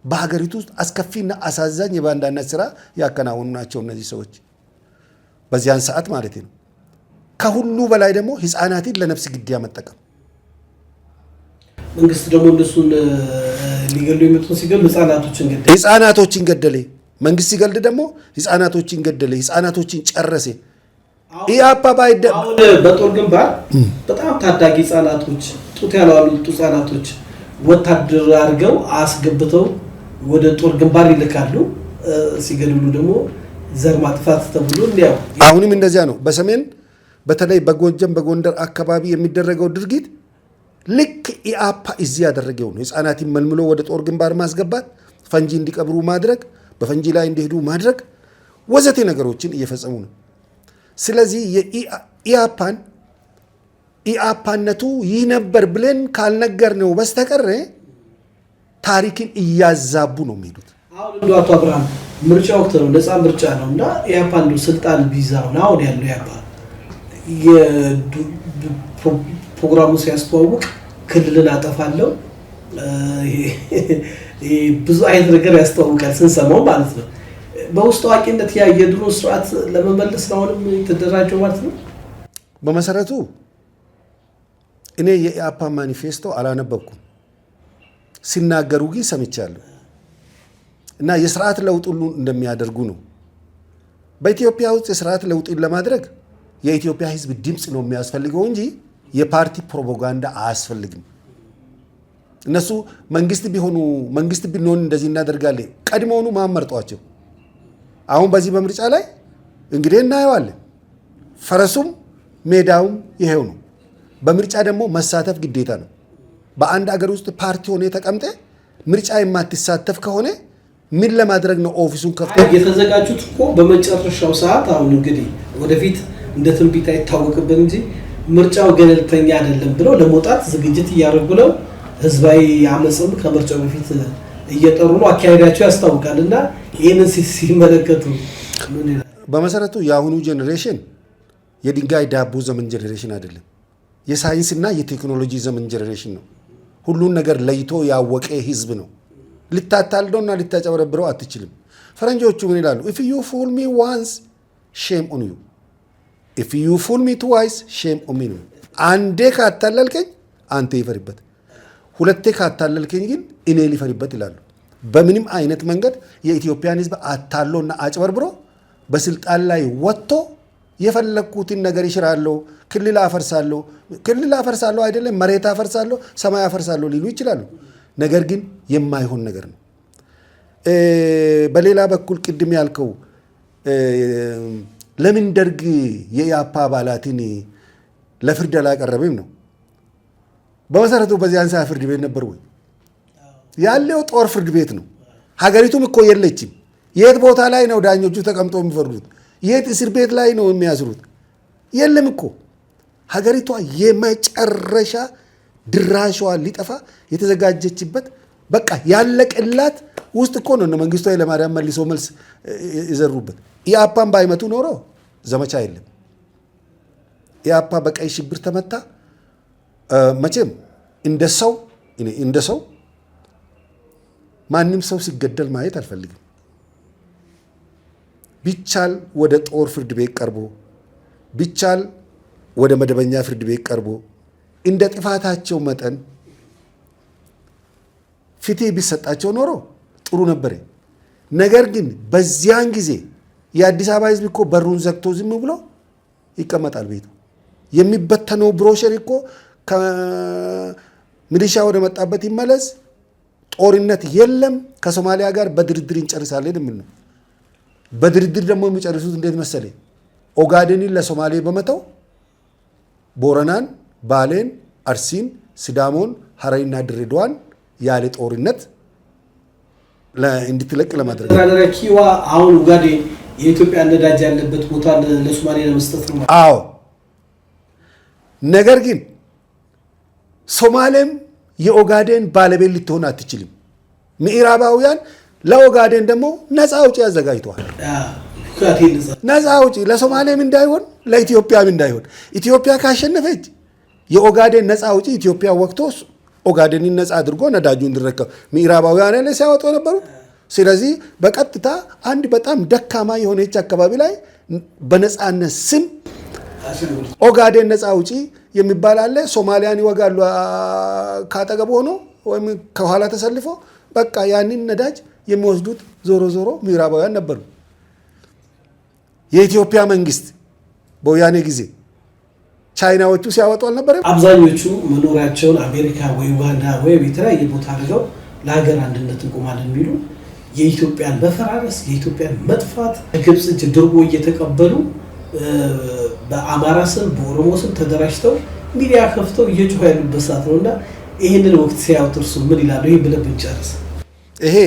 በሀገሪቱ ውስጥ አስከፊና አሳዛኝ የባንዳነት ስራ ያከናወኑ ናቸው እነዚህ ሰዎች በዚያን ሰዓት ማለት ነው። ከሁሉ በላይ ደግሞ ህፃናትን ለነፍስ ግድያ መጠቀም። መንግስት ደግሞ እነሱን ሊገሉ የመጡት ሲገሉ ህፃናቶችን ገደለ። መንግስት ሲገልድ ደግሞ ህፃናቶችን ገደለ፣ ህፃናቶችን ጨረሰ። ኢአፓ አሁን በጦር ግንባር በጣም ታዳጊ ህፃናቶች፣ ጡት ያልዋሉት ህፃናቶች ወታደር አድርገው አስገብተው ወደ ጦር ግንባር ይልካሉ። ሲገድሉ ደግሞ ዘር ማጥፋት ተብሎ እንዲያው አሁንም እንደዚያ ነው። በሰሜን በተለይ በጎጀም በጎንደር አካባቢ የሚደረገው ድርጊት ልክ ኢአፓ እዚህ ያደረገው ነው። ህፃናትን መልምሎ ወደ ጦር ግንባር ማስገባት፣ ፈንጂ እንዲቀብሩ ማድረግ፣ በፈንጂ ላይ እንዲሄዱ ማድረግ ወዘተ ነገሮችን እየፈጸሙ ነው። ስለዚህ ኢአፓነቱ ይህ ነበር ብለን ካልነገርነው በስተቀር ታሪክን እያዛቡ ነው የሚሄዱት። አሁን እንደው አቶ አብርሃም ምርጫ ወቅት ነው፣ ነፃ ምርጫ ነው እና ኢአፓ እንደው ስልጣን ቢይዛው ነው አሁን ያለው ኢአፓ የፕሮግራሙ ሲያስተዋውቅ ክልልን አጠፋለሁ ብዙ አይነት ነገር ያስተዋውቃል ስንሰማው ማለት ነው። በውስጥ አዋቂነት ያ የድሮ ስርዓት ለመመለስ ነው አሁንም የተደራጀው ማለት ነው። በመሰረቱ እኔ የኢአፓ ማኒፌስቶ አላነበብኩም፣ ሲናገሩ ግን ሰምቻለሁ እና የስርዓት ለውጥ ሁሉ እንደሚያደርጉ ነው። በኢትዮጵያ ውስጥ የስርዓት ለውጥን ለማድረግ የኢትዮጵያ ሕዝብ ድምፅ ነው የሚያስፈልገው እንጂ የፓርቲ ፕሮፓጋንዳ አያስፈልግም። እነሱ መንግስት ቢሆን እንደዚህ እናደርጋለን ቀድሞውኑ ማመርጧቸው። አሁን በዚህ በምርጫ ላይ እንግዲህ እናየዋለን። ፈረሱም ሜዳውም ይሄው ነው። በምርጫ ደግሞ መሳተፍ ግዴታ ነው። በአንድ አገር ውስጥ ፓርቲ ሆነ ተቀምጠ ምርጫ የማትሳተፍ ከሆነ ምን ለማድረግ ነው ኦፊሱን ከፍቶ የተዘጋጁት እኮ በመጨረሻው ሰዓት? አሁን እንግዲህ ወደፊት እንደ ትንቢት አይታወቅብን እንጂ ምርጫው ገለልተኛ አይደለም ብለው ለመውጣት ዝግጅት እያደረጉ ነው። ህዝባዊ አመፅም ከምርጫው በፊት እየጠሩ ነው። አካሄዳቸው ያስታውቃል። እና ይህንን ሲመለከቱ በመሰረቱ የአሁኑ ጄኔሬሽን የድንጋይ ዳቦ ዘመን ጄኔሬሽን አይደለም፣ የሳይንስና የቴክኖሎጂ ዘመን ጄኔሬሽን ነው። ሁሉን ነገር ለይቶ ያወቀ ህዝብ ነው። ልታታልደውና ልታጨበረብረው አትችልም። ፈረንጆቹ ምን ይላሉ? if you fool me once shame on you, if you fool me twice shame on me። አንዴ ካታለልከኝ አንተ ይፈርበት፣ ሁለቴ ካታለልከኝ ግን እኔ ሊፈርበት ይላሉ። በምንም አይነት መንገድ የኢትዮጵያን ህዝብ አታሎና አጭበርብሮ በስልጣን ላይ ወጥቶ የፈለኩትን ነገር ይሽራለሁ፣ ክልል አፈርሳለሁ አይደለም መሬት አፈርሳለሁ፣ ሰማይ አፈርሳለሁ ሊሉ ይችላሉ። ነገር ግን የማይሆን ነገር ነው። በሌላ በኩል ቅድም ያልከው ለምን ደርግ የኢአፓ አባላትን ለፍርድ አላቀረበም ነው። በመሰረቱ በዚያን ሰዓት ፍርድ ቤት ነበር ወይ? ያለው ጦር ፍርድ ቤት ነው። ሀገሪቱም እኮ የለችም። የት ቦታ ላይ ነው ዳኞቹ ተቀምጠው የሚፈርዱት? የት እስር ቤት ላይ ነው የሚያስሩት? የለም እኮ ሀገሪቷ የመጨረሻ ድራሿ ሊጠፋ የተዘጋጀችበት በቃ ያለቀላት ውስጥ እኮ ነው። መንግስቱ ኃይለማርያም መልሶ መልስ የዘሩበት። ኢአፓን ባይመቱ ኖሮ ዘመቻ የለም። ኢአፓ በቀይ ሽብር ተመታ። መቼም እንደ ሰው ማንም ሰው ሲገደል ማየት አልፈልግም። ቢቻል ወደ ጦር ፍርድ ቤት ቀርቦ ቢቻል ወደ መደበኛ ፍርድ ቤት ቀርቦ እንደ ጥፋታቸው መጠን ፍትህ ቢሰጣቸው ኖሮ ጥሩ ነበር። ነገር ግን በዚያን ጊዜ የአዲስ አበባ ህዝብ እኮ በሩን ዘግቶ ዝም ብሎ ይቀመጣል ቤቱ። የሚበተነው ብሮሸር እኮ ከሚሊሻ ወደ መጣበት ይመለስ፣ ጦርነት የለም፣ ከሶማሊያ ጋር በድርድር እንጨርሳለን የሚል ነው። በድርድር ደግሞ የሚጨርሱት እንዴት መሰለ? ኦጋዴንን ለሶማሌ በመተው ቦረናን፣ ባሌን፣ አርሲን፣ ሲዳሞን፣ ሀረሪና ድሬዳዋን ያለ ጦርነት እንድትለቅ ለማድረግ ኪዋ አሁን ኦጋዴን የኢትዮጵያ ነዳጅ ያለበት ቦታ ለሶማሌ ለመስጠት ነው። አዎ። ነገር ግን ሶማሌም የኦጋዴን ባለቤት ልትሆን አትችልም። ምዕራባውያን ለኦጋዴን ደግሞ ነፃ አውጪ አዘጋጅተዋል። ነፃ አውጪ ለሶማሌም እንዳይሆን ለኢትዮጵያም እንዳይሆን። ኢትዮጵያ ካሸነፈች የኦጋዴን ነፃ አውጪ ኢትዮጵያ ወቅቶ ኦጋዴንን ነፃ አድርጎ ነዳጁ እንዲረከብ ምዕራባውያን ላይ ሲያወጡ ነበሩ። ስለዚህ በቀጥታ አንድ በጣም ደካማ የሆነች አካባቢ ላይ በነፃነት ስም ኦጋዴን ነፃ አውጪ የሚባል አለ። ሶማሊያን ይወጋሉ ካጠገቡ ሆኖ ወይም ከኋላ ተሰልፎ በቃ ያንን ነዳጅ የሚወስዱት ዞሮ ዞሮ ምዕራባውያን ነበሩ። የኢትዮጵያ መንግስት በወያኔ ጊዜ ቻይናዎቹ ሲያወጡ አልነበረም? አብዛኞቹ መኖሪያቸውን አሜሪካ ወይ ኡጋንዳ ወይ የተለያየ ቦታ አድርገው ለሀገር አንድነት እንቆማለን የሚሉ የኢትዮጵያን መፈራረስ የኢትዮጵያን መጥፋት ግብጽ እጅ ድርጎ እየተቀበሉ በአማራ ስም በኦሮሞ ስም ተደራጅተው ሚዲያ ከፍተው እየጮሁ ያሉበት ሰዓት ነውና ይሄንን ወቅት ሲያዩት እርሱ ምን ይላሉ? ይሄ ብለን ብንጨርስ ይሄ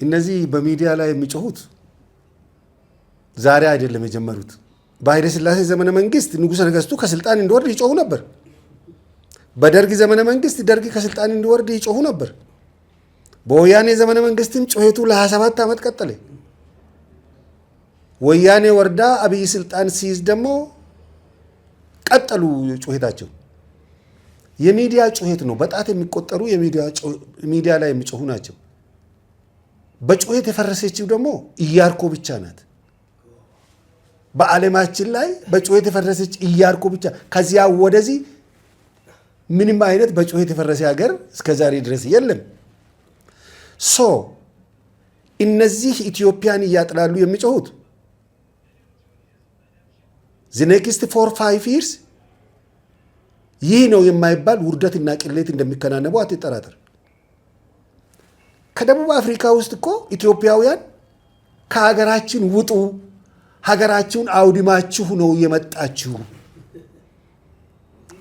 እነዚህ በሚዲያ ላይ የሚጮሁት ዛሬ አይደለም የጀመሩት። በኃይለ ሥላሴ ዘመነ መንግስት ንጉሠ ነገሥቱ ከስልጣን እንዲወርድ ይጮሁ ነበር። በደርግ ዘመነ መንግስት ደርግ ከስልጣን እንዲወርድ ይጮሁ ነበር። በወያኔ ዘመነ መንግስትም ጩኸቱ ለ27 ዓመት ቀጠለ። ወያኔ ወርዳ አብይ ስልጣን ሲይዝ ደግሞ ቀጠሉ ጩኸታቸው። የሚዲያ ጩኸት ነው። በጣት የሚቆጠሩ ሚዲያ ላይ የሚጮሁ ናቸው። በጩኸት የፈረሰችው ደግሞ ኢያሪኮ ብቻ ናት። በዓለማችን ላይ በጩኸት የፈረሰች ኢያሪኮ ብቻ። ከዚያ ወደዚህ ምንም አይነት በጩኸት የፈረሰ ሀገር እስከዛሬ ድረስ የለም። እነዚህ ኢትዮጵያን እያጥላሉ የሚጮሁት the next 4-5 years ይህ ነው የማይባል ውርደትና ቅሌት እንደሚከናነቡ አትጠራጠር። ከደቡብ አፍሪካ ውስጥ እኮ ኢትዮጵያውያን ከሀገራችን ውጡ፣ ሀገራችሁን አውድማችሁ ነው የመጣችሁ፣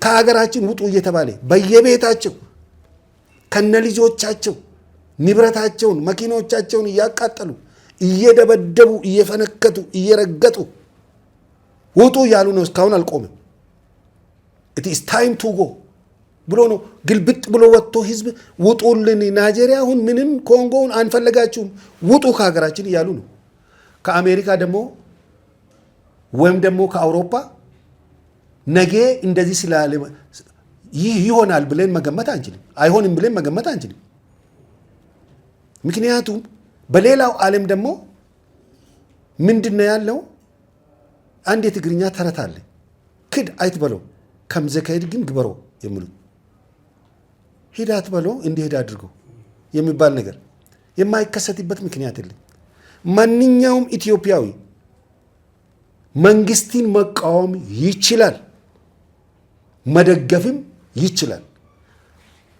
ከሀገራችን ውጡ እየተባለ በየቤታቸው ከነልጆቻቸው ንብረታቸውን መኪኖቻቸውን እያቃጠሉ እየደበደቡ እየፈነከቱ እየረገጡ ውጡ እያሉ ነው። እስካሁን አልቆምም። it is time to go ብሎ ነው ግልብጥ ብሎ ወጥቶ ህዝብ ውጡልን፣ ናይጄሪያ አሁን ምንም ኮንጎውን አንፈልጋችሁም ውጡ ከሀገራችን እያሉ ነው። ከአሜሪካ ደግሞ ወይም ደግሞ ከአውሮፓ ነገ እንደዚህ ስላለ ይህ ይሆናል ብለን መገመት አንችልም፣ አይሆንም ብለን መገመት አንችልም። ምክንያቱም በሌላው ዓለም ደግሞ ምንድነው ያለው? አንድ የትግርኛ ተረት አለ። ክድ አይትበለው ከምዘከይድ ግን ግበሮ የሚሉት ሂድ አትበለው እንዲሄድ አድርገው የሚባል ነገር የማይከሰትበት ምክንያት የለም። ማንኛውም ኢትዮጵያዊ መንግስትን መቃወም ይችላል፣ መደገፍም ይችላል።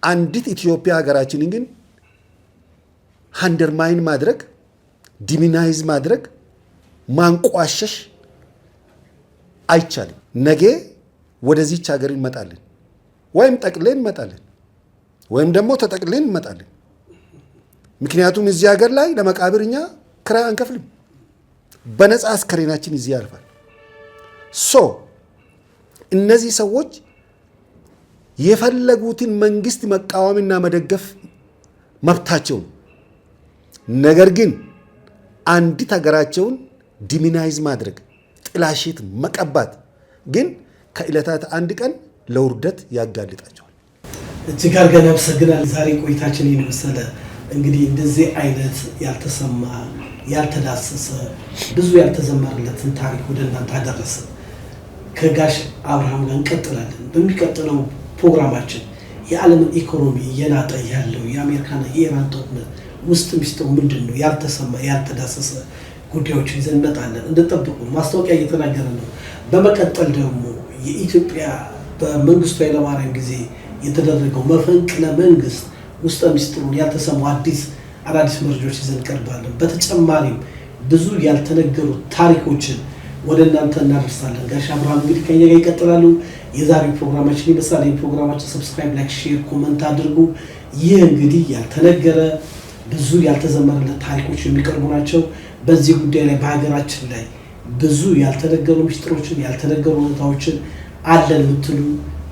አንዲት ኢትዮጵያ ሀገራችንን ግን አንደርማይን ማድረግ፣ ዲሚናይዝ ማድረግ፣ ማንቋሸሽ አይቻልም። ነገ ወደዚች ሀገር እንመጣለን፣ ወይም ጠቅለን እንመጣለን፣ ወይም ደግሞ ተጠቅለን እንመጣለን። ምክንያቱም እዚህ ሀገር ላይ ለመቃብር እኛ ክራይ አንከፍልም። በነፃ አስከሬናችን እዚህ ያልፋል። እነዚህ ሰዎች የፈለጉትን መንግስት መቃወምና መደገፍ መብታቸው ነው። ነገር ግን አንዲት ሀገራቸውን ዲሚናይዝ ማድረግ፣ ጥላሸት መቀባት ግን ከዕለታት አንድ ቀን ለውርደት ያጋልጣቸዋል። እጅግ አድርገን አመሰግናለሁ። ዛሬ ቆይታችን ይህን መሰለ። እንግዲህ እንደዚህ አይነት ያልተሰማ ያልተዳሰሰ ብዙ ያልተዘመረለትን ታሪክ ወደ እናንተ አደረሰ። ከጋሽ አብርሃም ጋር እንቀጥላለን። በሚቀጥለው ፕሮግራማችን የዓለምን ኢኮኖሚ እየናጠ ያለው የአሜሪካና የኢራን ጦርነት ውስጥ ሚስጥሩ ምንድን ነው? ያልተሰማ ያልተዳሰሰ ጉዳዮችን ይዘን እንመጣለን። እንድጠብቁ ማስታወቂያ እየተናገረ ነው። በመቀጠል ደግሞ የኢትዮጵያ በመንግስቱ ኃይለማርያም ጊዜ የተደረገው መፈንቅለ መንግስት ውስጥ ሚስጥሩን ያልተሰሙ አዳዲስ መረጃዎች ይዘን እንቀርባለን። በተጨማሪም ብዙ ያልተነገሩ ታሪኮችን ወደ እናንተ እናደርሳለን። ጋሽ አብርሃም እንግዲህ ከኛ ጋር ይቀጥላሉ። የዛሬው ፕሮግራማችን ይመስላል። ይህ ፕሮግራማችን ሰብስክራይብ፣ ላይክ፣ ሼር፣ ኮመንት አድርጉ። ይህ እንግዲህ ያልተነገረ ብዙ ያልተዘመረለት ታሪኮች የሚቀርቡ ናቸው። በዚህ ጉዳይ ላይ በሀገራችን ላይ ብዙ ያልተነገሩ ሚስጥሮችን ያልተነገሩ እውነታዎችን አለን የምትሉ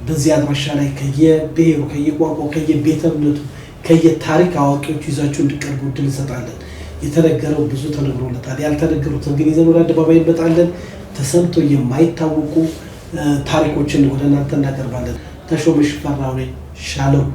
በዚህ አድራሻ ላይ ከየብሔሩ ከየቋንቋው ከየቤተ እምነቱ ከየታሪክ አዋቂዎች ይዛችሁ እንዲቀርቡ እድል እንሰጣለን። የተነገረው ብዙ ተነግሮለታል። ያልተነገሩትን ግን ይዘን ወደ አደባባይ እንመጣለን። ተሰምቶ የማይታወቁ ታሪኮችን ወደ እናንተ እናቀርባለን። ተሾመ ሽፈራው ነኝ። ሻሎም